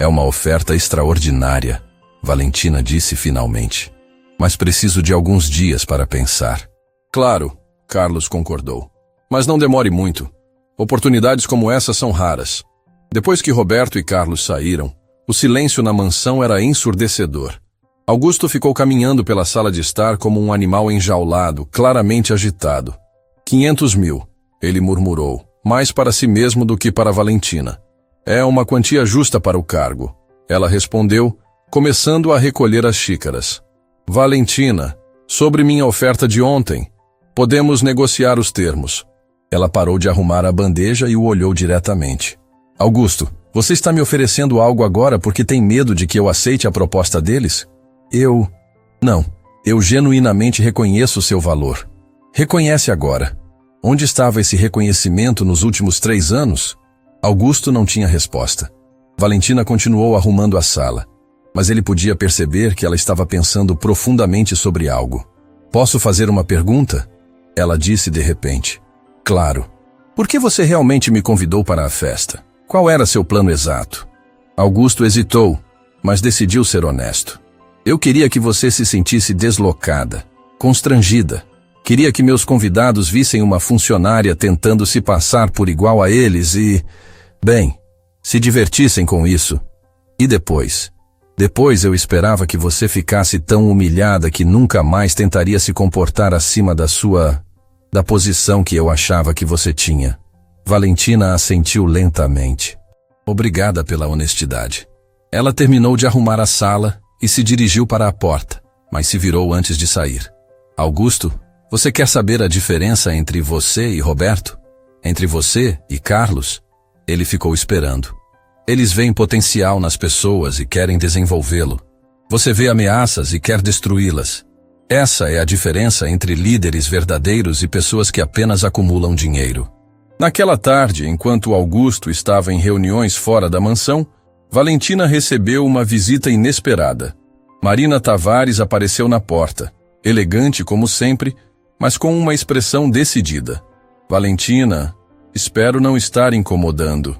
É uma oferta extraordinária, Valentina disse finalmente. Mas preciso de alguns dias para pensar. Claro, Carlos concordou. Mas não demore muito. Oportunidades como essa são raras. Depois que Roberto e Carlos saíram, o silêncio na mansão era ensurdecedor. Augusto ficou caminhando pela sala de estar como um animal enjaulado, claramente agitado. 500 mil, ele murmurou, mais para si mesmo do que para Valentina. É uma quantia justa para o cargo. Ela respondeu, começando a recolher as xícaras. Valentina, sobre minha oferta de ontem, podemos negociar os termos. Ela parou de arrumar a bandeja e o olhou diretamente. Augusto, você está me oferecendo algo agora porque tem medo de que eu aceite a proposta deles? Não, eu genuinamente reconheço o seu valor. Reconhece agora. Onde estava esse reconhecimento nos últimos 3 anos? Augusto não tinha resposta. Valentina continuou arrumando a sala, mas ele podia perceber que ela estava pensando profundamente sobre algo. Posso fazer uma pergunta? Ela disse de repente. Claro. Por que você realmente me convidou para a festa? Qual era seu plano exato? Augusto hesitou, mas decidiu ser honesto. Eu queria que você se sentisse deslocada, constrangida, Queria que meus convidados vissem uma funcionária tentando se passar por igual a eles e, bem, se divertissem com isso. E depois? Depois eu esperava que você ficasse tão humilhada que nunca mais tentaria se comportar acima da posição que eu achava que você tinha. Valentina assentiu lentamente. Obrigada pela honestidade. Ela terminou de arrumar a sala e se dirigiu para a porta, mas se virou antes de sair. Augusto, você quer saber a diferença entre você e Roberto? Entre você e Carlos? Ele ficou esperando. Eles veem potencial nas pessoas e querem desenvolvê-lo. Você vê ameaças e quer destruí-las. Essa é a diferença entre líderes verdadeiros e pessoas que apenas acumulam dinheiro. Naquela tarde, enquanto Augusto estava em reuniões fora da mansão, Valentina recebeu uma visita inesperada. Marina Tavares apareceu na porta, elegante como sempre, mas com uma expressão decidida. Valentina, espero não estar incomodando.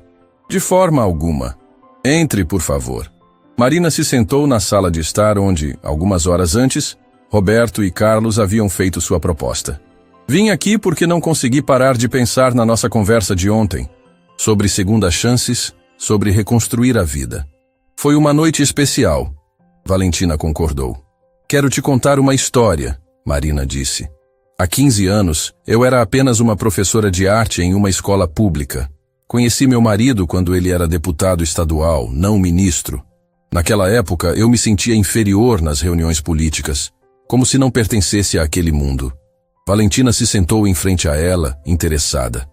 De forma alguma. Entre, por favor. Marina se sentou na sala de estar onde, algumas horas antes, Roberto e Carlos haviam feito sua proposta. Vim aqui porque não consegui parar de pensar na nossa conversa de ontem, sobre segundas chances, sobre reconstruir a vida. Foi uma noite especial. Valentina concordou. Quero te contar uma história, Marina disse. Há 15 anos, eu era apenas uma professora de arte em uma escola pública. Conheci meu marido quando ele era deputado estadual, não ministro. Naquela época, eu me sentia inferior nas reuniões políticas, como se não pertencesse àquele mundo. Valentina se sentou em frente a ela, interessada.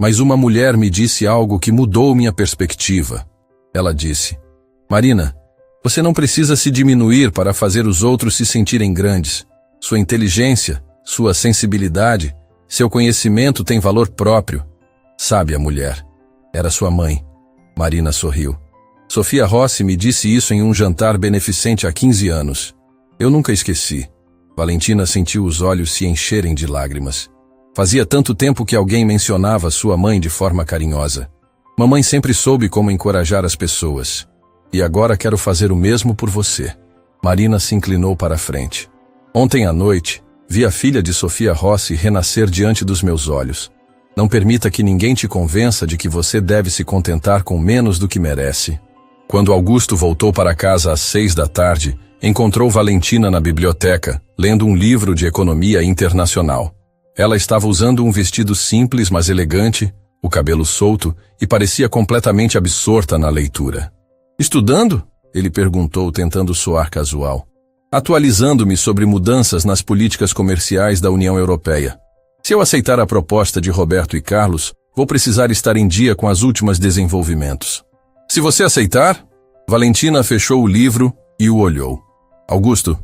Mas uma mulher me disse algo que mudou minha perspectiva. Ela disse, Marina, você não precisa se diminuir para fazer os outros se sentirem grandes. Sua inteligência, sua sensibilidade, seu conhecimento têm valor próprio. Sabe a mulher. Era sua mãe. Marina sorriu. Sofia Rossi me disse isso em um jantar beneficente há 15 anos. Eu nunca esqueci. Valentina sentiu os olhos se encherem de lágrimas. Fazia tanto tempo que alguém mencionava sua mãe de forma carinhosa. Mamãe sempre soube como encorajar as pessoas. E agora quero fazer o mesmo por você. Marina se inclinou para a frente. Ontem à noite, vi a filha de Sofia Rossi renascer diante dos meus olhos. Não permita que ninguém te convença de que você deve se contentar com menos do que merece. Quando Augusto voltou para casa às 6 da tarde, encontrou Valentina na biblioteca, lendo um livro de economia internacional. Ela estava usando um vestido simples, mas elegante, o cabelo solto, e parecia completamente absorta na leitura. Estudando? Ele perguntou, tentando soar casual. Atualizando-me sobre mudanças nas políticas comerciais da União Europeia. Se eu aceitar a proposta de Roberto e Carlos, vou precisar estar em dia com os últimos desenvolvimentos. Se você aceitar? Valentina fechou o livro e o olhou. Augusto,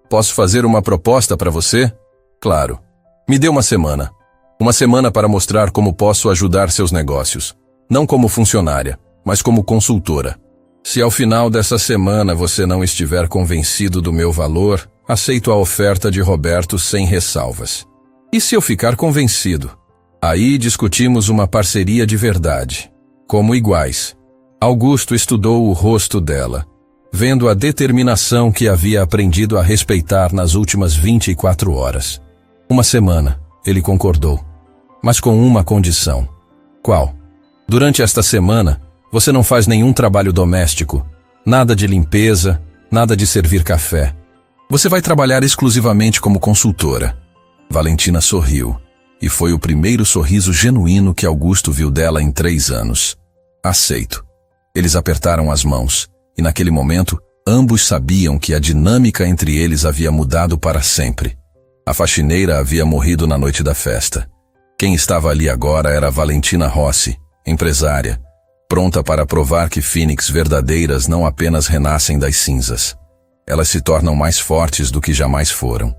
posso fazer uma proposta para você? Claro. Me dê uma semana. Uma semana para mostrar como posso ajudar seus negócios. Não como funcionária, mas como consultora. Se ao final dessa semana você não estiver convencido do meu valor, aceito a oferta de Roberto sem ressalvas. E se eu ficar convencido? Aí discutimos uma parceria de verdade, como iguais. Augusto estudou o rosto dela, vendo a determinação que havia aprendido a respeitar nas últimas 24 horas. Uma semana, ele concordou, mas com uma condição. Qual? Durante esta semana, você não faz nenhum trabalho doméstico, nada de limpeza, nada de servir café. Você vai trabalhar exclusivamente como consultora. Valentina sorriu, e foi o primeiro sorriso genuíno que Augusto viu dela em 3 anos. Aceito. Eles apertaram as mãos, e naquele momento, ambos sabiam que a dinâmica entre eles havia mudado para sempre. A faxineira havia morrido na noite da festa. Quem estava ali agora era Valentina Rossi, empresária, pronta para provar que Fênix verdadeiras não apenas renascem das cinzas. Elas se tornam mais fortes do que jamais foram.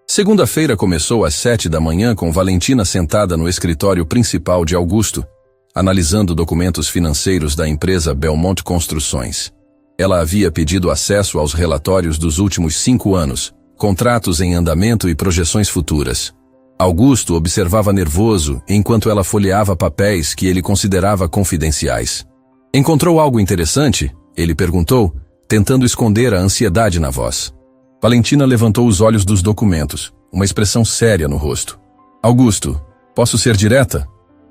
Segunda-feira começou às 7 da manhã com Valentina sentada no escritório principal de Augusto, analisando documentos financeiros da empresa Belmont Construções. Ela havia pedido acesso aos relatórios dos últimos 5 anos, contratos em andamento e projeções futuras. Augusto observava nervoso enquanto ela folheava papéis que ele considerava confidenciais. Encontrou algo interessante? Ele perguntou, tentando esconder a ansiedade na voz. Valentina levantou os olhos dos documentos, uma expressão séria no rosto. Augusto, posso ser direta?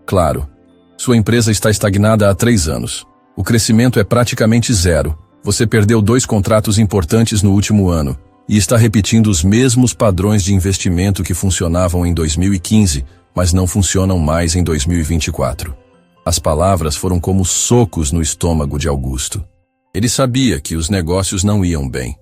Claro. Sua empresa está estagnada há 3 anos. O crescimento é praticamente zero. Você perdeu 2 contratos importantes no último ano e está repetindo os mesmos padrões de investimento que funcionavam em 2015, mas não funcionam mais em 2024. As palavras foram como socos no estômago de Augusto. Ele sabia que os negócios não iam bem,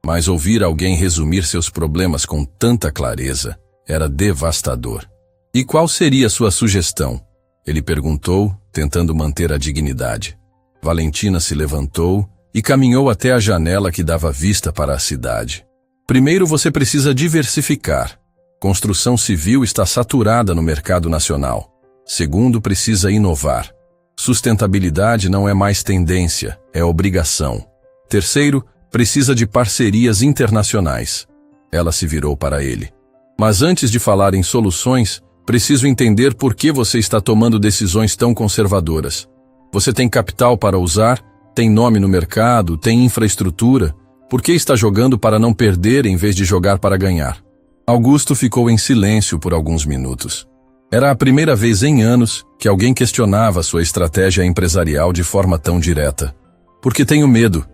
mas ouvir alguém resumir seus problemas com tanta clareza era devastador. E qual seria sua sugestão? Ele perguntou, tentando manter a dignidade. Valentina se levantou e caminhou até a janela que dava vista para a cidade. Primeiro você precisa diversificar. Construção civil está saturada no mercado nacional. Segundo, precisa inovar. Sustentabilidade não é mais tendência, é obrigação. Terceiro, precisa de parcerias internacionais. Ela se virou para ele. Mas antes de falar em soluções, preciso entender por que você está tomando decisões tão conservadoras. Você tem capital para usar, tem nome no mercado, tem infraestrutura. Por que está jogando para não perder em vez de jogar para ganhar? Augusto ficou em silêncio por alguns minutos. Era a primeira vez em anos que alguém questionava sua estratégia empresarial de forma tão direta. Porque tenho medo,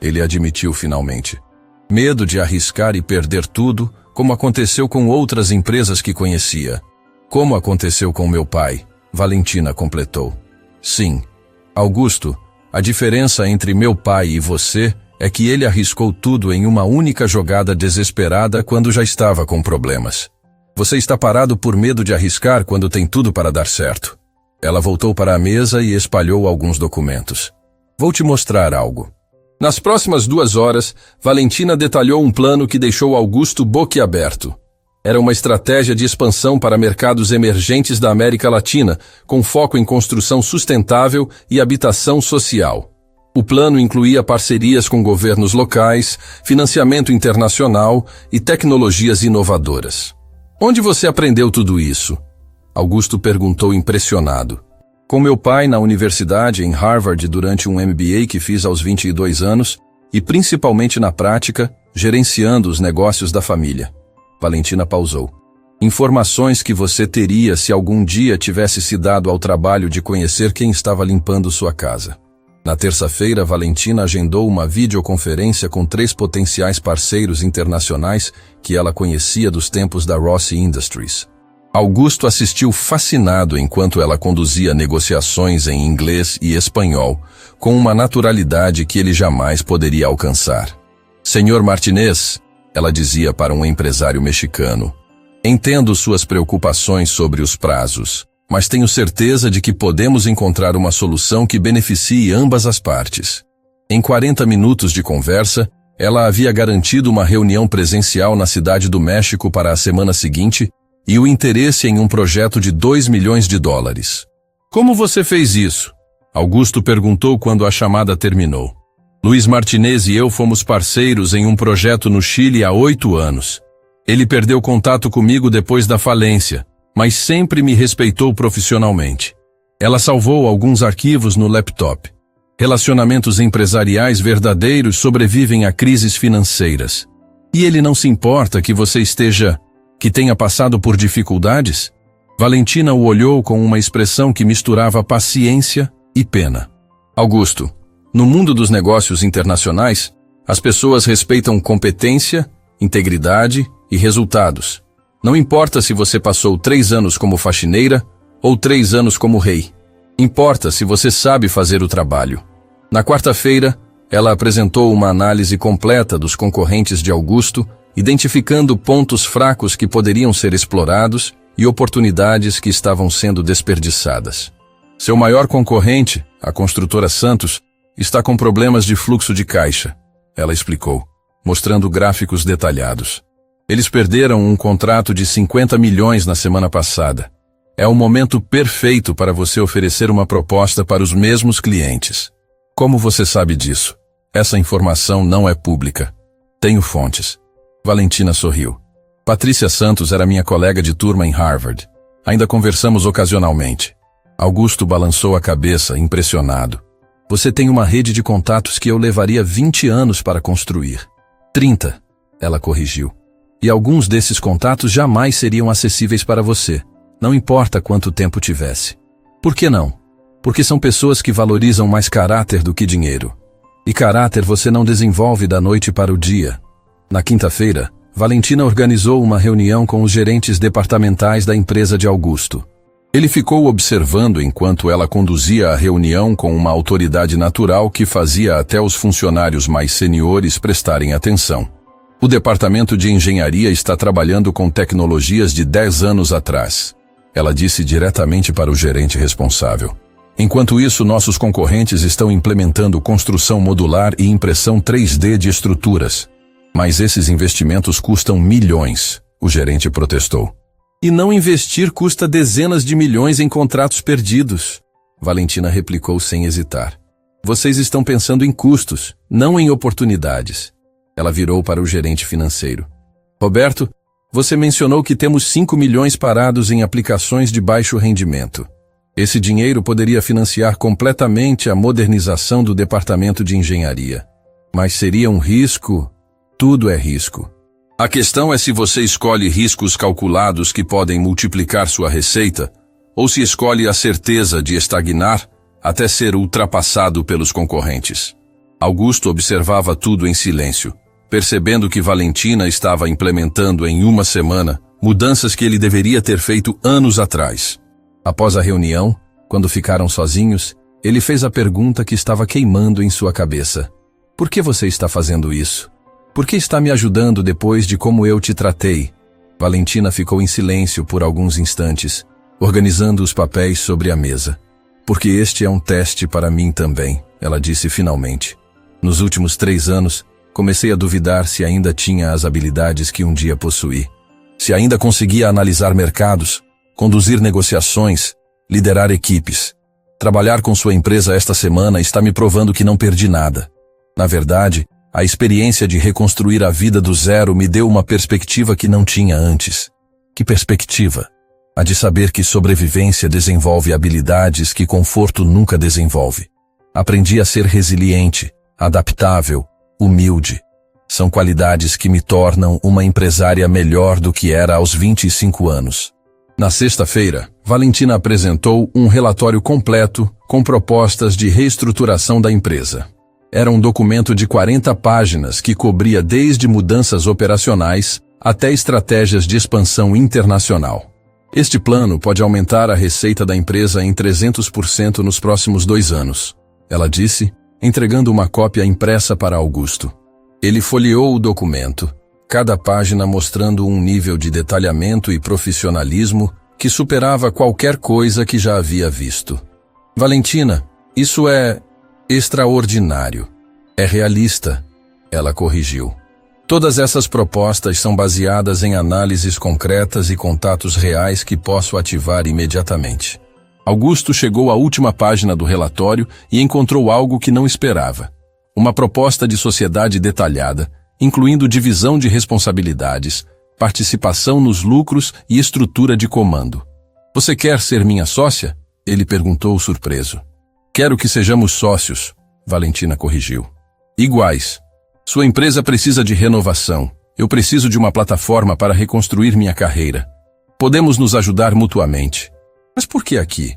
ele admitiu finalmente. Medo de arriscar e perder tudo, como aconteceu com outras empresas que conhecia. Como aconteceu com meu pai, Valentina completou. Sim, Augusto, a diferença entre meu pai e você é que ele arriscou tudo em uma única jogada desesperada quando já estava com problemas. Você está parado por medo de arriscar quando tem tudo para dar certo. Ela voltou para a mesa e espalhou alguns documentos. Vou te mostrar algo. Nas próximas 2 horas, Valentina detalhou um plano que deixou Augusto boquiaberto. Era uma estratégia de expansão para mercados emergentes da América Latina, com foco em construção sustentável e habitação social. O plano incluía parcerias com governos locais, financiamento internacional e tecnologias inovadoras. Onde você aprendeu tudo isso? Augusto perguntou impressionado. Com meu pai na universidade em Harvard durante um MBA que fiz aos 22 anos e principalmente na prática, gerenciando os negócios da família. Valentina pausou. Informações que você teria se algum dia tivesse se dado ao trabalho de conhecer quem estava limpando sua casa. Na terça-feira, Valentina agendou uma videoconferência com 3 potenciais parceiros internacionais que ela conhecia dos tempos da Rossi Industries. Augusto assistiu fascinado enquanto ela conduzia negociações em inglês e espanhol, com uma naturalidade que ele jamais poderia alcançar. Senhor Martinez, ela dizia para um empresário mexicano, entendo suas preocupações sobre os prazos, mas tenho certeza de que podemos encontrar uma solução que beneficie ambas as partes. Em 40 minutos de conversa, ela havia garantido uma reunião presencial na Cidade do México para a semana seguinte e o interesse em um projeto de $2 milhões. Como você fez isso? Augusto perguntou quando a chamada terminou. Luiz Martinez e eu fomos parceiros em um projeto no Chile há 8 anos. Ele perdeu contato comigo depois da falência, mas sempre me respeitou profissionalmente. Ela salvou alguns arquivos no laptop. Relacionamentos empresariais verdadeiros sobrevivem a crises financeiras. E ele não se importa que tenha passado por dificuldades? Valentina o olhou com uma expressão que misturava paciência e pena. Augusto, no mundo dos negócios internacionais, as pessoas respeitam competência, integridade e resultados. Não importa se você passou 3 anos como faxineira ou 3 anos como rei. Importa se você sabe fazer o trabalho. Na quarta-feira, ela apresentou uma análise completa dos concorrentes de Augusto, identificando pontos fracos que poderiam ser explorados e oportunidades que estavam sendo desperdiçadas. Seu maior concorrente, a construtora Santos, está com problemas de fluxo de caixa, ela explicou, mostrando gráficos detalhados. Eles perderam um contrato de 50 milhões na semana passada. É o momento perfeito para você oferecer uma proposta para os mesmos clientes. Como você sabe disso? Essa informação não é pública. Tenho fontes. Valentina sorriu. Patrícia Santos era minha colega de turma em Harvard. Ainda conversamos ocasionalmente. Augusto balançou a cabeça, impressionado. Você tem uma rede de contatos que eu levaria 20 anos para construir. 30, ela corrigiu. E alguns desses contatos jamais seriam acessíveis para você, não importa quanto tempo tivesse. Por que não? Porque são pessoas que valorizam mais caráter do que dinheiro. E caráter você não desenvolve da noite para o dia. Na quinta-feira, Valentina organizou uma reunião com os gerentes departamentais da empresa de Augusto. Ele ficou observando enquanto ela conduzia a reunião com uma autoridade natural que fazia até os funcionários mais seniores prestarem atenção. O departamento de engenharia está trabalhando com tecnologias de 10 anos atrás. Ela disse diretamente para o gerente responsável. Enquanto isso, nossos concorrentes estão implementando construção modular e impressão 3D de estruturas. Mas esses investimentos custam milhões, o gerente protestou. E não investir custa dezenas de milhões em contratos perdidos, Valentina replicou sem hesitar. Vocês estão pensando em custos, não em oportunidades. Ela virou para o gerente financeiro. Roberto, você mencionou que temos 5 milhões parados em aplicações de baixo rendimento. Esse dinheiro poderia financiar completamente a modernização do departamento de engenharia. Mas seria um risco? Tudo é risco. A questão é se você escolhe riscos calculados que podem multiplicar sua receita, ou se escolhe a certeza de estagnar até ser ultrapassado pelos concorrentes. Augusto observava tudo em silêncio, percebendo que Valentina estava implementando em uma semana mudanças que ele deveria ter feito anos atrás. Após a reunião, quando ficaram sozinhos, ele fez a pergunta que estava queimando em sua cabeça. Por que você está fazendo isso? Por que está me ajudando depois de como eu te tratei? Valentina ficou em silêncio por alguns instantes, organizando os papéis sobre a mesa. Porque este é um teste para mim também, ela disse finalmente. Nos últimos 3 anos, comecei a duvidar se ainda tinha as habilidades que um dia possuí. Se ainda conseguia analisar mercados, conduzir negociações, liderar equipes. Trabalhar com sua empresa esta semana está me provando que não perdi nada. Na verdade, a experiência de reconstruir a vida do zero me deu uma perspectiva que não tinha antes. Que perspectiva? A de saber que sobrevivência desenvolve habilidades que conforto nunca desenvolve. Aprendi a ser resiliente, adaptável, humilde. São qualidades que me tornam uma empresária melhor do que era aos 25 anos. Na sexta-feira, Valentina apresentou um relatório completo com propostas de reestruturação da empresa. Era um documento de 40 páginas que cobria desde mudanças operacionais até estratégias de expansão internacional. Este plano pode aumentar a receita da empresa em 300% nos próximos 2 anos, ela disse, entregando uma cópia impressa para Augusto. Ele folheou o documento, cada página mostrando um nível de detalhamento e profissionalismo que superava qualquer coisa que já havia visto. Valentina, isso é extraordinário. É realista, ela corrigiu. Todas essas propostas são baseadas em análises concretas e contatos reais que posso ativar imediatamente. Augusto chegou à última página do relatório e encontrou algo que não esperava. Uma proposta de sociedade detalhada, incluindo divisão de responsabilidades, participação nos lucros e estrutura de comando. Você quer ser minha sócia? Ele perguntou surpreso. Quero que sejamos sócios, Valentina corrigiu. Iguais. Sua empresa precisa de renovação. Eu preciso de uma plataforma para reconstruir minha carreira. Podemos nos ajudar mutuamente. Mas por que aqui?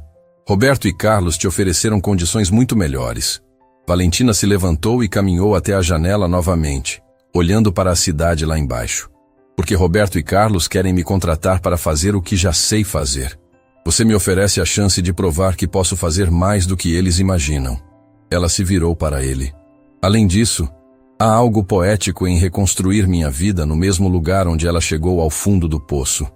Roberto e Carlos te ofereceram condições muito melhores. Valentina se levantou e caminhou até a janela novamente, olhando para a cidade lá embaixo. Porque Roberto e Carlos querem me contratar para fazer o que já sei fazer. Você me oferece a chance de provar que posso fazer mais do que eles imaginam. Ela se virou para ele. Além disso, há algo poético em reconstruir minha vida no mesmo lugar onde ela chegou ao fundo do poço.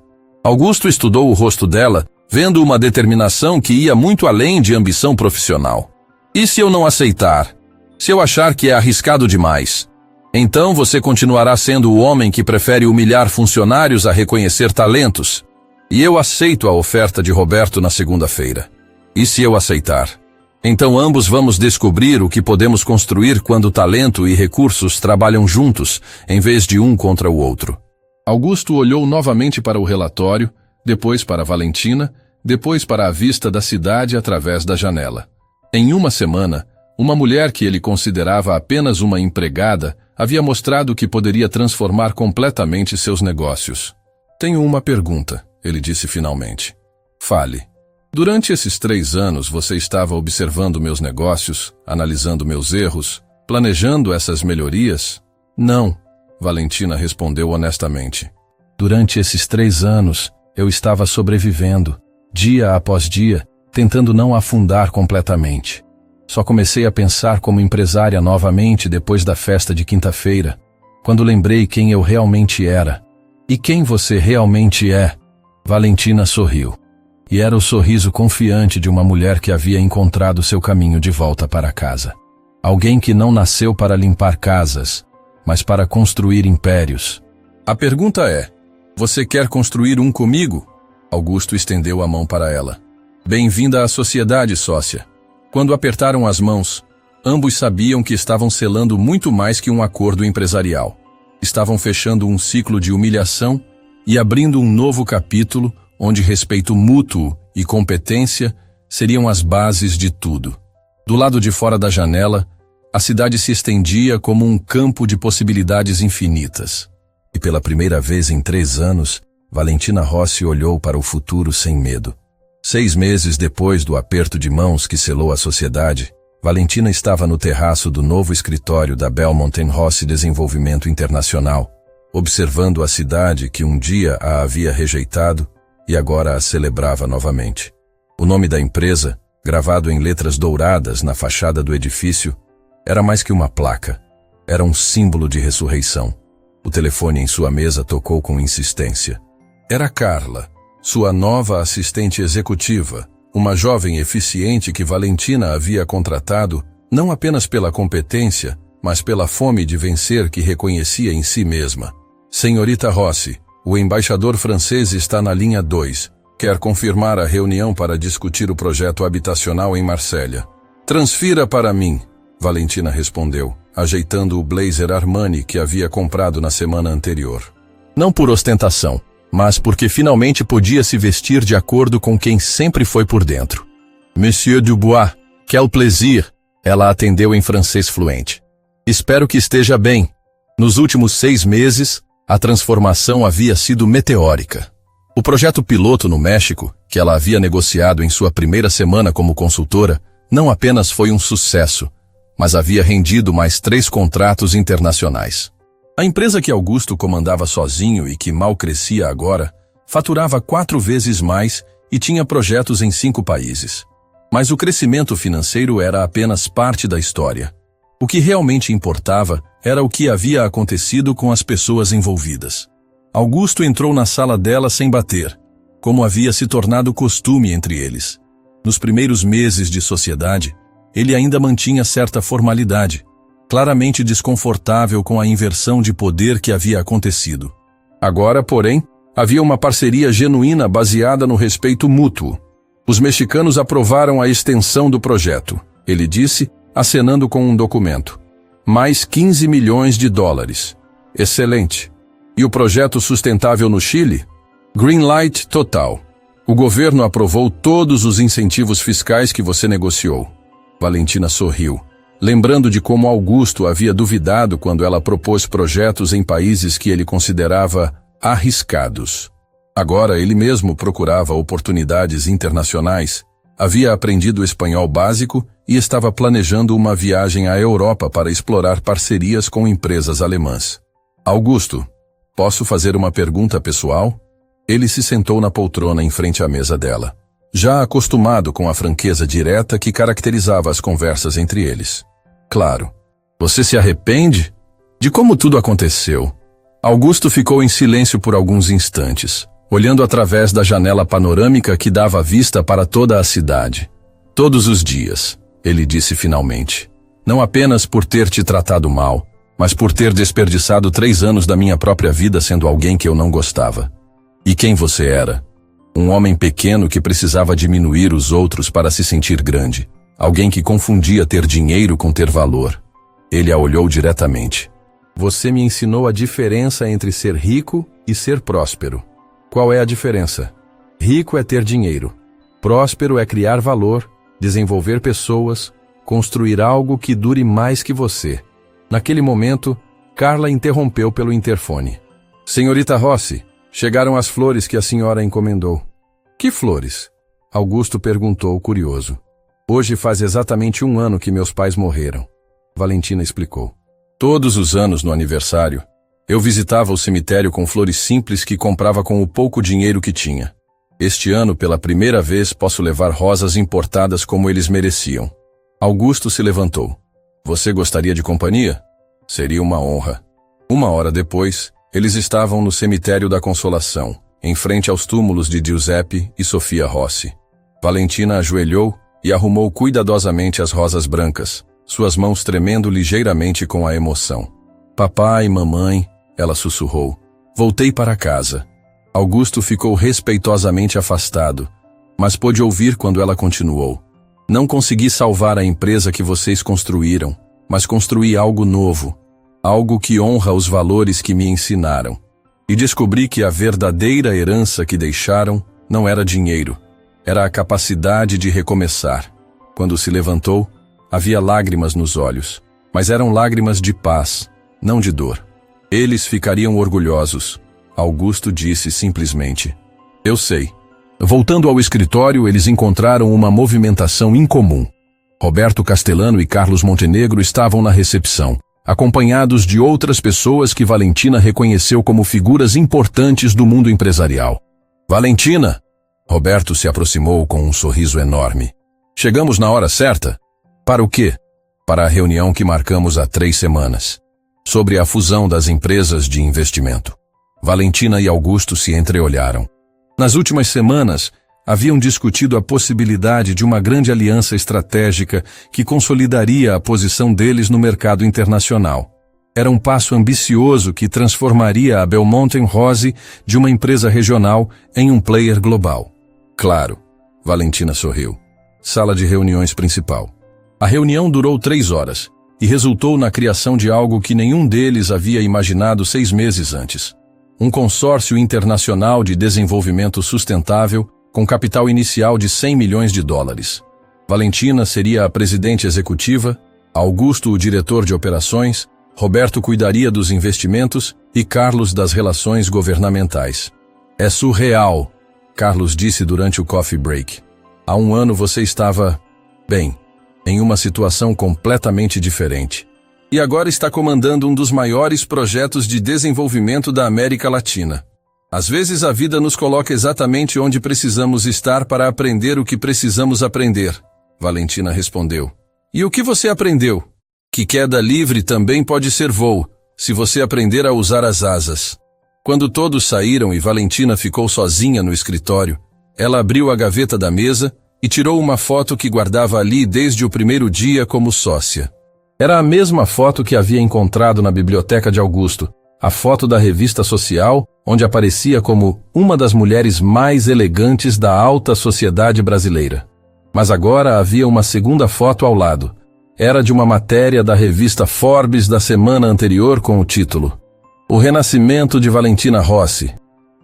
Augusto estudou o rosto dela, vendo uma determinação que ia muito além de ambição profissional. E se eu não aceitar? Se eu achar que é arriscado demais? Então você continuará sendo o homem que prefere humilhar funcionários a reconhecer talentos? E eu aceito a oferta de Roberto na segunda-feira. E se eu aceitar? Então ambos vamos descobrir o que podemos construir quando talento e recursos trabalham juntos, em vez de um contra o outro. Augusto olhou novamente para o relatório, depois para Valentina, depois para a vista da cidade através da janela. Em uma semana, uma mulher que ele considerava apenas uma empregada havia mostrado que poderia transformar completamente seus negócios. Tenho uma pergunta, ele disse finalmente. Fale. Durante esses 3 anos você estava observando meus negócios, analisando meus erros, planejando essas melhorias? Não, Valentina respondeu honestamente. Durante esses 3 anos, eu estava sobrevivendo, dia após dia, tentando não afundar completamente. Só comecei a pensar como empresária novamente depois da festa de quinta-feira, quando lembrei quem eu realmente era. E quem você realmente é? Valentina sorriu. E era o sorriso confiante de uma mulher que havia encontrado seu caminho de volta para casa. Alguém que não nasceu para limpar casas, mas para construir impérios. A pergunta é, você quer construir um comigo? Augusto estendeu a mão para ela. Bem-vinda à sociedade, sócia. Quando apertaram as mãos, ambos sabiam que estavam selando muito mais que um acordo empresarial. Estavam fechando um ciclo de humilhação e abrindo um novo capítulo onde respeito mútuo e competência seriam as bases de tudo. Do lado de fora da janela, a cidade se estendia como um campo de possibilidades infinitas. E pela primeira vez em 3 anos, Valentina Rossi olhou para o futuro sem medo. 6 meses depois do aperto de mãos que selou a sociedade, Valentina estava no terraço do novo escritório da Belmont Rossi Desenvolvimento Internacional, observando a cidade que um dia a havia rejeitado e agora a celebrava novamente. O nome da empresa, gravado em letras douradas na fachada do edifício, era mais que uma placa. Era um símbolo de ressurreição. O telefone em sua mesa tocou com insistência. Era Carla, sua nova assistente executiva, uma jovem eficiente que Valentina havia contratado não apenas pela competência, mas pela fome de vencer que reconhecia em si mesma. Senhorita Rossi, o embaixador francês está na linha 2. Quer confirmar a reunião para discutir o projeto habitacional em Marsella. Transfira para mim, Valentina respondeu, ajeitando o blazer Armani que havia comprado na semana anterior. Não por ostentação, mas porque finalmente podia se vestir de acordo com quem sempre foi por dentro. Monsieur Dubois, quel plaisir, ela atendeu em francês fluente. Espero que esteja bem. Nos últimos 6 meses, a transformação havia sido meteórica. O projeto piloto no México, que ela havia negociado em sua primeira semana como consultora, não apenas foi um sucesso, mas havia rendido mais 3 contratos internacionais. A empresa que Augusto comandava sozinho e que mal crescia agora, faturava 4 vezes mais e tinha projetos em 5 países. Mas o crescimento financeiro era apenas parte da história. O que realmente importava era o que havia acontecido com as pessoas envolvidas. Augusto entrou na sala dela sem bater, como havia se tornado costume entre eles. Nos primeiros meses de sociedade, ele ainda mantinha certa formalidade, claramente desconfortável com a inversão de poder que havia acontecido. Agora, porém, havia uma parceria genuína baseada no respeito mútuo. Os mexicanos aprovaram a extensão do projeto, ele disse, acenando com um documento. Mais 15 milhões de dólares. Excelente. E o projeto sustentável no Chile? Green light total. O governo aprovou todos os incentivos fiscais que você negociou. Valentina sorriu, lembrando de como Augusto havia duvidado quando ela propôs projetos em países que ele considerava arriscados. Agora ele mesmo procurava oportunidades internacionais, havia aprendido espanhol básico e estava planejando uma viagem à Europa para explorar parcerias com empresas alemãs. Augusto, posso fazer uma pergunta pessoal? Ele se sentou na poltrona em frente à mesa dela, já acostumado com a franqueza direta que caracterizava as conversas entre eles. Claro. Você se arrepende? De como tudo aconteceu? Augusto ficou em silêncio por alguns instantes, olhando através da janela panorâmica que dava vista para toda a cidade. Todos os dias, ele disse finalmente. Não apenas por ter te tratado mal, mas por ter desperdiçado 3 anos da minha própria vida sendo alguém que eu não gostava. E quem você era? Um homem pequeno que precisava diminuir os outros para se sentir grande. Alguém que confundia ter dinheiro com ter valor. Ele a olhou diretamente. Você me ensinou a diferença entre ser rico e ser próspero. Qual é a diferença? Rico é ter dinheiro. Próspero é criar valor, desenvolver pessoas, construir algo que dure mais que você. Naquele momento, Carla interrompeu pelo interfone. Senhorita Rossi, chegaram as flores que a senhora encomendou. Que flores? Augusto perguntou, curioso. Hoje faz exatamente 1 ano que meus pais morreram. Valentina explicou. Todos os anos no aniversário, eu visitava o cemitério com flores simples que comprava com o pouco dinheiro que tinha. Este ano, pela primeira vez, posso levar rosas importadas como eles mereciam. Augusto se levantou. Você gostaria de companhia? Seria uma honra. 1 hora depois, eles estavam no cemitério da Consolação, em frente aos túmulos de Giuseppe e Sofia Rossi. Valentina ajoelhou e arrumou cuidadosamente as rosas brancas, suas mãos tremendo ligeiramente com a emoção. Papai, mamãe, ela sussurrou. Voltei para casa. Augusto ficou respeitosamente afastado, mas pôde ouvir quando ela continuou. Não consegui salvar a empresa que vocês construíram, mas construí algo novo, algo que honra os valores que me ensinaram. E descobri que a verdadeira herança que deixaram não era dinheiro, era a capacidade de recomeçar. Quando se levantou, havia lágrimas nos olhos, mas eram lágrimas de paz, não de dor. Eles ficariam orgulhosos. Augusto disse simplesmente. Eu sei. Voltando ao escritório, eles encontraram uma movimentação incomum. Roberto Castellano e Carlos Montenegro estavam na recepção, acompanhados de outras pessoas que Valentina reconheceu como figuras importantes do mundo empresarial. Valentina! Roberto se aproximou com um sorriso enorme. Chegamos na hora certa? Para o quê? Para a reunião que marcamos há 3 semanas. Sobre a fusão das empresas de investimento. Valentina e Augusto se entreolharam. Nas últimas semanas, haviam discutido a possibilidade de uma grande aliança estratégica que consolidaria a posição deles no mercado internacional. Era um passo ambicioso que transformaria a Belmonte Rose de uma empresa regional em um player global. Claro, Valentina sorriu. Sala de reuniões principal. A reunião durou 3 horas e resultou na criação de algo que nenhum deles havia imaginado 6 meses antes. Um consórcio internacional de desenvolvimento sustentável com capital inicial de $100 milhões. Valentina seria a presidente executiva, Augusto o diretor de operações, Roberto cuidaria dos investimentos e Carlos das relações governamentais. É surreal, Carlos disse durante o coffee break. Há 1 ano você estava, bem, em uma situação completamente diferente. E agora está comandando um dos maiores projetos de desenvolvimento da América Latina. Às vezes a vida nos coloca exatamente onde precisamos estar para aprender o que precisamos aprender, Valentina respondeu. E o que você aprendeu? Que queda livre também pode ser voo, se você aprender a usar as asas. Quando todos saíram e Valentina ficou sozinha no escritório, ela abriu a gaveta da mesa e tirou uma foto que guardava ali desde o primeiro dia como sócia. Era a mesma foto que havia encontrado na biblioteca de Augusto, a foto da revista social, onde aparecia como uma das mulheres mais elegantes da alta sociedade brasileira. Mas agora havia uma segunda foto ao lado. Era de uma matéria da revista Forbes da semana anterior com o título O Renascimento de Valentina Rossi.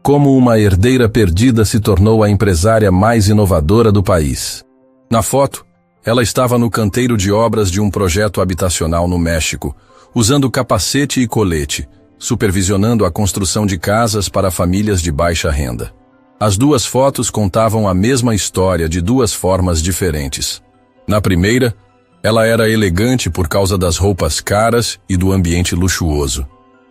Como uma herdeira perdida se tornou a empresária mais inovadora do país. Na foto, ela estava no canteiro de obras de um projeto habitacional no México, usando capacete e colete, supervisionando a construção de casas para famílias de baixa renda. As 2 fotos contavam a mesma história de 2 formas diferentes. Na primeira, ela era elegante por causa das roupas caras e do ambiente luxuoso.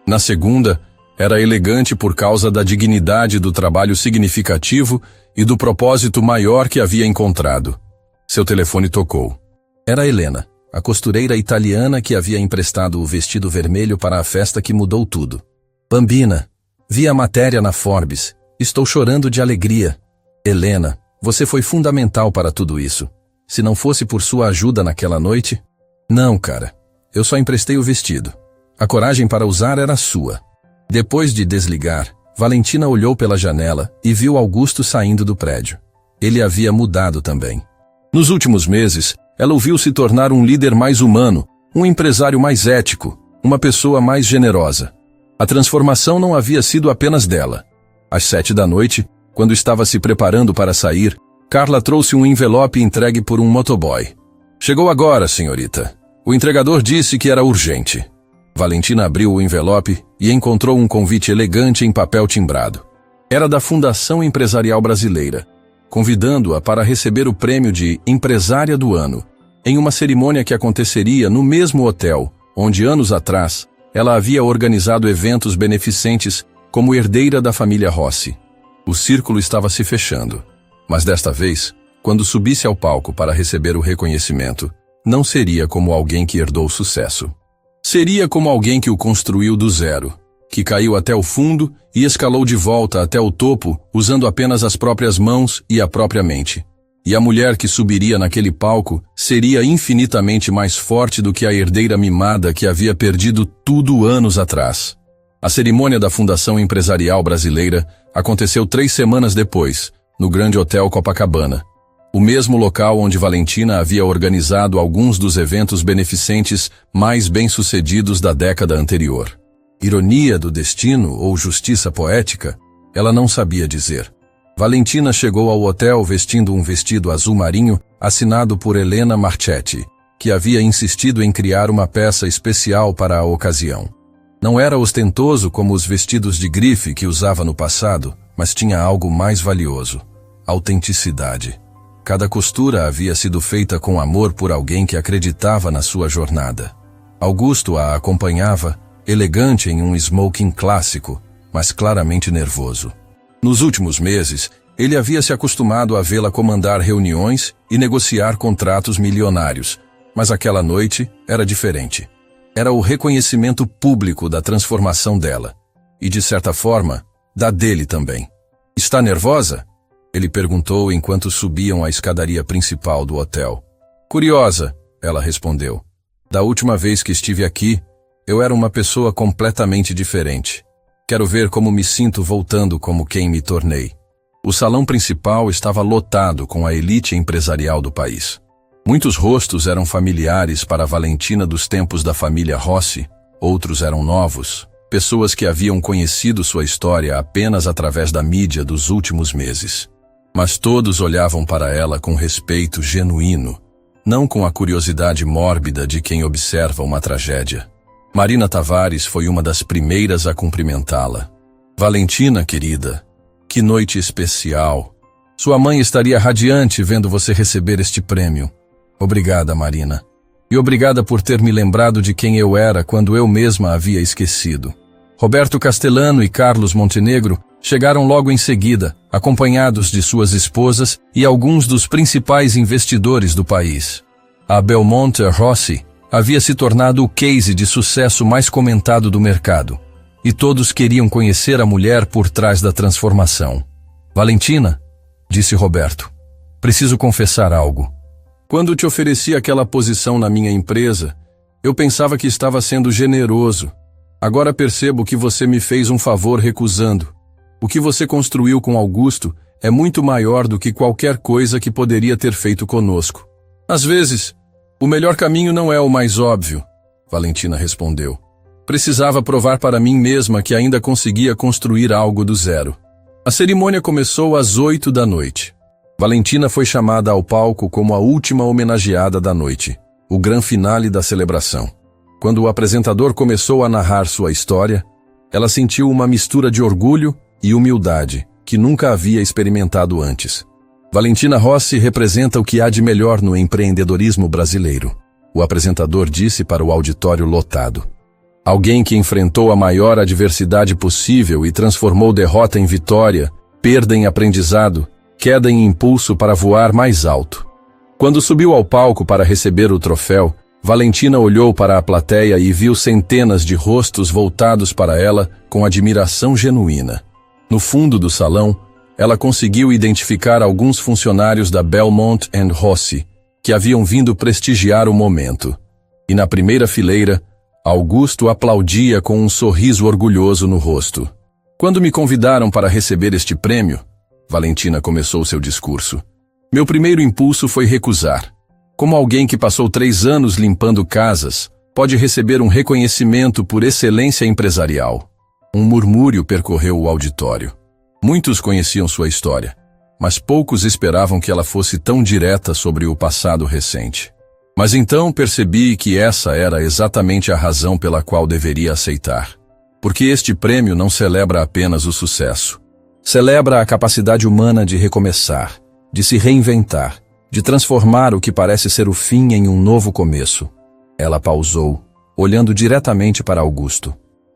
Na segunda, era elegante por causa da dignidade do trabalho significativo e do propósito maior que havia encontrado. Seu telefone tocou. Era Helena, a costureira italiana que havia emprestado o vestido vermelho para a festa que mudou tudo. Bambina, vi a matéria na Forbes. Estou chorando de alegria. Helena, você foi fundamental para tudo isso. Se não fosse por sua ajuda naquela noite... Não, cara. Eu só emprestei o vestido. A coragem para usar era sua. Depois de desligar, Valentina olhou pela janela e viu Augusto saindo do prédio. Ele havia mudado também. Nos últimos meses, ela o viu se tornar um líder mais humano, um empresário mais ético, uma pessoa mais generosa. A transformação não havia sido apenas dela. Às 7 da noite, quando estava se preparando para sair, Carla trouxe um envelope entregue por um motoboy. Chegou agora, senhorita. O entregador disse que era urgente. Valentina abriu o envelope e encontrou um convite elegante em papel timbrado. Era da Fundação Empresarial Brasileira, convidando-a para receber o prêmio de Empresária do Ano, em uma cerimônia que aconteceria no mesmo hotel, onde anos atrás ela havia organizado eventos beneficentes como herdeira da família Rossi. O círculo estava se fechando, mas desta vez, quando subisse ao palco para receber o reconhecimento, não seria como alguém que herdou sucesso. Seria como alguém que o construiu do zero, que caiu até o fundo e escalou de volta até o topo usando apenas as próprias mãos e a própria mente. E a mulher que subiria naquele palco seria infinitamente mais forte do que a herdeira mimada que havia perdido tudo anos atrás. A cerimônia da Fundação Empresarial Brasileira aconteceu 3 semanas depois, no Grande Hotel Copacabana, o mesmo local onde Valentina havia organizado alguns dos eventos beneficentes mais bem-sucedidos da década anterior. Ironia do destino ou justiça poética, ela não sabia dizer. Valentina chegou ao hotel vestindo um vestido azul marinho assinado por Helena Marchetti, que havia insistido em criar uma peça especial para a ocasião. Não era ostentoso como os vestidos de grife que usava no passado, mas tinha algo mais valioso: autenticidade. Cada costura havia sido feita com amor por alguém que acreditava na sua jornada. Augusto a acompanhava, elegante em um smoking clássico, mas claramente nervoso. Nos últimos meses, ele havia se acostumado a vê-la comandar reuniões e negociar contratos milionários, mas aquela noite era diferente. Era o reconhecimento público da transformação dela, e de certa forma, da dele também. "Está nervosa?" ele perguntou enquanto subiam a escadaria principal do hotel. "Curiosa", ela respondeu. "Da última vez que estive aqui, eu era uma pessoa completamente diferente. Quero ver como me sinto voltando como quem me tornei." O salão principal estava lotado com a elite empresarial do país. Muitos rostos eram familiares para Valentina dos tempos da família Rossi, outros eram novos, pessoas que haviam conhecido sua história apenas através da mídia dos últimos meses. Mas todos olhavam para ela com respeito genuíno, não com a curiosidade mórbida de quem observa uma tragédia. Marina Tavares foi uma das primeiras a cumprimentá-la. "Valentina, querida, que noite especial. Sua mãe estaria radiante vendo você receber este prêmio." "Obrigada, Marina. E obrigada por ter me lembrado de quem eu era quando eu mesma havia esquecido." Roberto Castellano e Carlos Montenegro chegaram logo em seguida, acompanhados de suas esposas e alguns dos principais investidores do país. A Belmonte Rossi havia se tornado o case de sucesso mais comentado do mercado, e todos queriam conhecer a mulher por trás da transformação. "Valentina", disse Roberto, "preciso confessar algo. Quando te ofereci aquela posição na minha empresa, eu pensava que estava sendo generoso. Agora percebo que você me fez um favor recusando. O que você construiu com Augusto é muito maior do que qualquer coisa que poderia ter feito conosco. Às vezes, o melhor caminho não é o mais óbvio", Valentina respondeu. "Precisava provar para mim mesma que ainda conseguia construir algo do zero." A cerimônia começou às 8 da noite. Valentina foi chamada ao palco como a última homenageada da noite, o grande finale da celebração. Quando o apresentador começou a narrar sua história, ela sentiu uma mistura de orgulho e humildade que nunca havia experimentado antes. Valentina Rossi representa o que há de melhor no empreendedorismo brasileiro, o apresentador disse para o auditório lotado. Alguém que enfrentou a maior adversidade possível e transformou derrota em vitória, perda em aprendizado, queda em impulso para voar mais alto. Quando subiu ao palco para receber o troféu, Valentina olhou para a plateia e viu centenas de rostos voltados para ela com admiração genuína. No fundo do salão, ela conseguiu identificar alguns funcionários da Belmonte Rossi, que haviam vindo prestigiar o momento. E na primeira fileira, Augusto aplaudia com um sorriso orgulhoso no rosto. "Quando me convidaram para receber este prêmio", Valentina começou seu discurso, "meu primeiro impulso foi recusar. Como alguém que passou 3 anos limpando casas, pode receber um reconhecimento por excelência empresarial." Um murmúrio percorreu o auditório. Muitos conheciam sua história, mas poucos esperavam que ela fosse tão direta sobre o passado recente. Mas então percebi que essa era exatamente a razão pela qual deveria aceitar. Porque este prêmio não celebra apenas o sucesso. Celebra a capacidade humana de recomeçar, de se reinventar, de transformar o que parece ser o fim em um novo começo. Ela pausou, olhando diretamente para Augusto.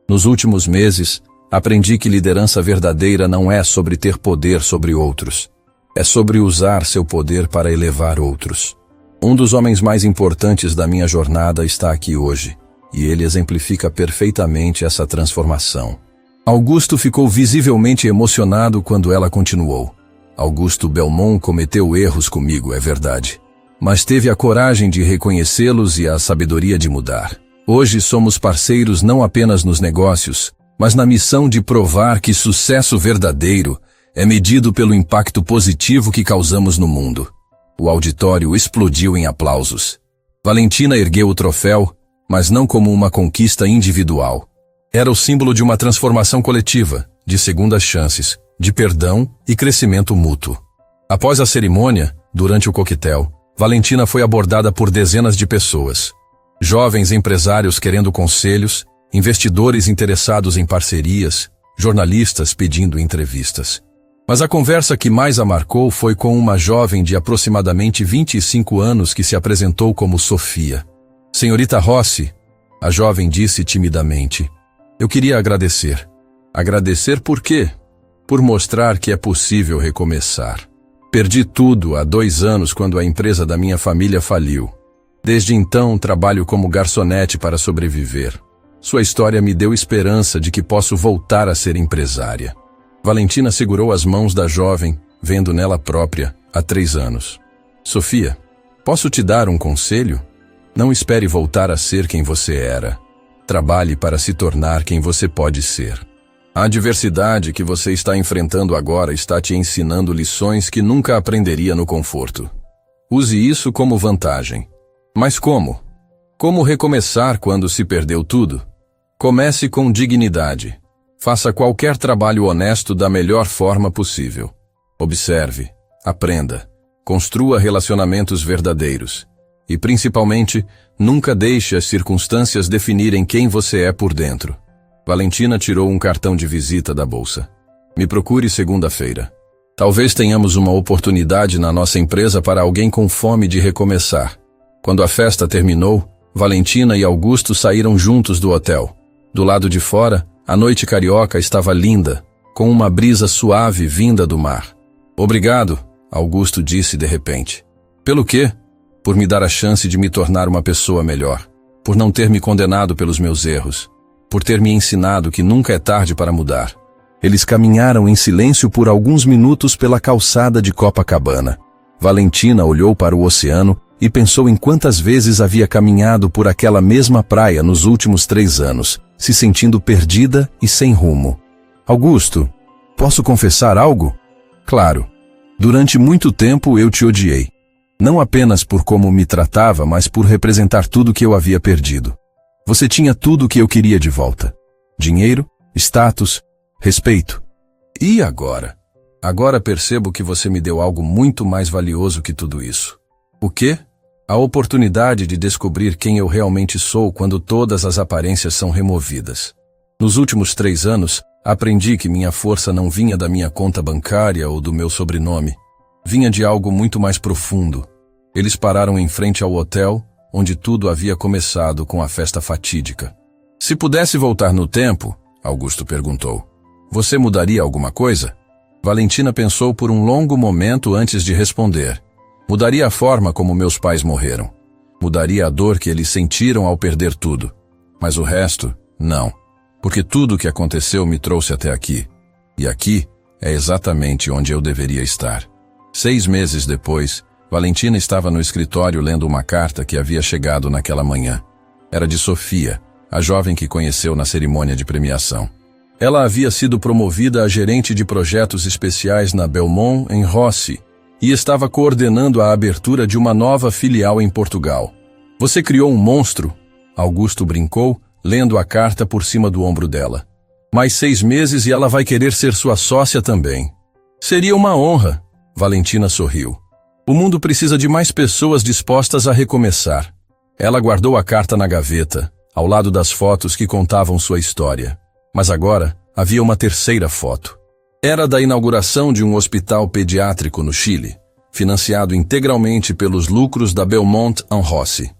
Nos últimos meses, aprendi que liderança verdadeira não é sobre ter poder sobre outros. É sobre usar seu poder para elevar outros. Um dos homens mais importantes da minha jornada está aqui hoje, e ele exemplifica perfeitamente essa transformação. Augusto ficou visivelmente emocionado quando ela continuou. Augusto Belmont cometeu erros comigo, é verdade. Mas teve a coragem de reconhecê-los e a sabedoria de mudar. Hoje somos parceiros não apenas nos negócios, mas na missão de provar que sucesso verdadeiro é medido pelo impacto positivo que causamos no mundo. O auditório explodiu em aplausos. Valentina ergueu o troféu, mas não como uma conquista individual. Era o símbolo de uma transformação coletiva, de segundas chances, de perdão e crescimento mútuo. Após a cerimônia, durante o coquetel, Valentina foi abordada por dezenas de pessoas. Jovens empresários querendo conselhos, investidores interessados em parcerias, jornalistas pedindo entrevistas. Mas a conversa que mais a marcou foi com uma jovem de aproximadamente 25 anos que se apresentou como Sofia. Senhorita Rossi, a jovem disse timidamente, eu queria agradecer. Agradecer por quê? Por mostrar que é possível recomeçar. Perdi tudo há 2 anos quando a empresa da minha família faliu. Desde então trabalho como garçonete para sobreviver. Sua história me deu esperança de que posso voltar a ser empresária. Valentina segurou as mãos da jovem, vendo nela própria, há 3 anos. Sofia, posso te dar um conselho? Não espere voltar a ser quem você era. Trabalhe para se tornar quem você pode ser. A adversidade que você está enfrentando agora está te ensinando lições que nunca aprenderia no conforto. Use isso como vantagem. Mas como? Como recomeçar quando se perdeu tudo? Comece com dignidade. Faça qualquer trabalho honesto da melhor forma possível. Observe, aprenda, construa relacionamentos verdadeiros. E, principalmente, nunca deixe as circunstâncias definirem quem você é por dentro. Valentina tirou um cartão de visita da bolsa. Me procure segunda-feira. Talvez tenhamos uma oportunidade na nossa empresa para alguém com fome de recomeçar. Quando a festa terminou, Valentina e Augusto saíram juntos do hotel. Do lado de fora, a noite carioca estava linda, com uma brisa suave vinda do mar. Obrigado, Augusto disse de repente. Pelo quê? Por me dar a chance de me tornar uma pessoa melhor. Por não ter me condenado pelos meus erros. Por ter me ensinado que nunca é tarde para mudar. Eles caminharam em silêncio por alguns minutos pela calçada de Copacabana. Valentina olhou para o oceano e pensou em quantas vezes havia caminhado por aquela mesma praia nos últimos 3 anos, se sentindo perdida e sem rumo. Augusto, posso confessar algo? Claro. Durante muito tempo eu te odiei. Não apenas por como me tratava, mas por representar tudo que eu havia perdido. Você tinha tudo o que eu queria de volta. Dinheiro, status, respeito. E agora? Agora percebo que você me deu algo muito mais valioso que tudo isso. O quê? A oportunidade de descobrir quem eu realmente sou quando todas as aparências são removidas. Nos últimos 3 anos, aprendi que minha força não vinha da minha conta bancária ou do meu sobrenome. Vinha de algo muito mais profundo. Eles pararam em frente ao hotel, onde tudo havia começado com a festa fatídica. Se pudesse voltar no tempo, Augusto perguntou, você mudaria alguma coisa? Valentina pensou por um longo momento antes de responder. Mudaria a forma como meus pais morreram. Mudaria a dor que eles sentiram ao perder tudo. Mas o resto, não. Porque tudo o que aconteceu me trouxe até aqui. E aqui é exatamente onde eu deveria estar. 6 meses depois, Valentina estava no escritório lendo uma carta que havia chegado naquela manhã. Era de Sofia, a jovem que conheceu na cerimônia de premiação. Ela havia sido promovida a gerente de projetos especiais na Belmont, em Rossi, e estava coordenando a abertura de uma nova filial em Portugal. Você criou um monstro, Augusto brincou, lendo a carta por cima do ombro dela. Mais 6 meses e ela vai querer ser sua sócia também. Seria uma honra, Valentina sorriu. O mundo precisa de mais pessoas dispostas a recomeçar. Ela guardou a carta na gaveta, ao lado das fotos que contavam sua história. Mas agora havia uma terceira foto. Era da inauguração de um hospital pediátrico no Chile, financiado integralmente pelos lucros da Belmont Rossi.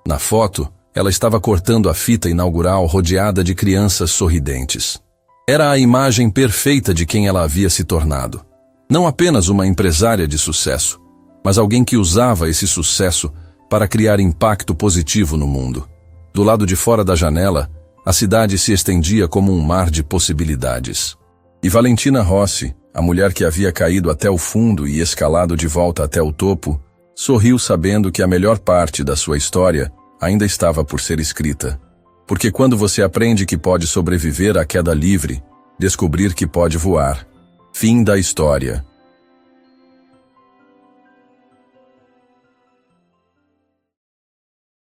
Na foto, ela estava cortando a fita inaugural rodeada de crianças sorridentes. Era a imagem perfeita de quem ela havia se tornado. Não apenas uma empresária de sucesso, mas alguém que usava esse sucesso para criar impacto positivo no mundo. Do lado de fora da janela, a cidade se estendia como um mar de possibilidades. E Valentina Rossi, a mulher que havia caído até o fundo e escalado de volta até o topo, sorriu sabendo que a melhor parte da sua história ainda estava por ser escrita. Porque quando você aprende que pode sobreviver à queda livre, descobrir que pode voar. Fim da história.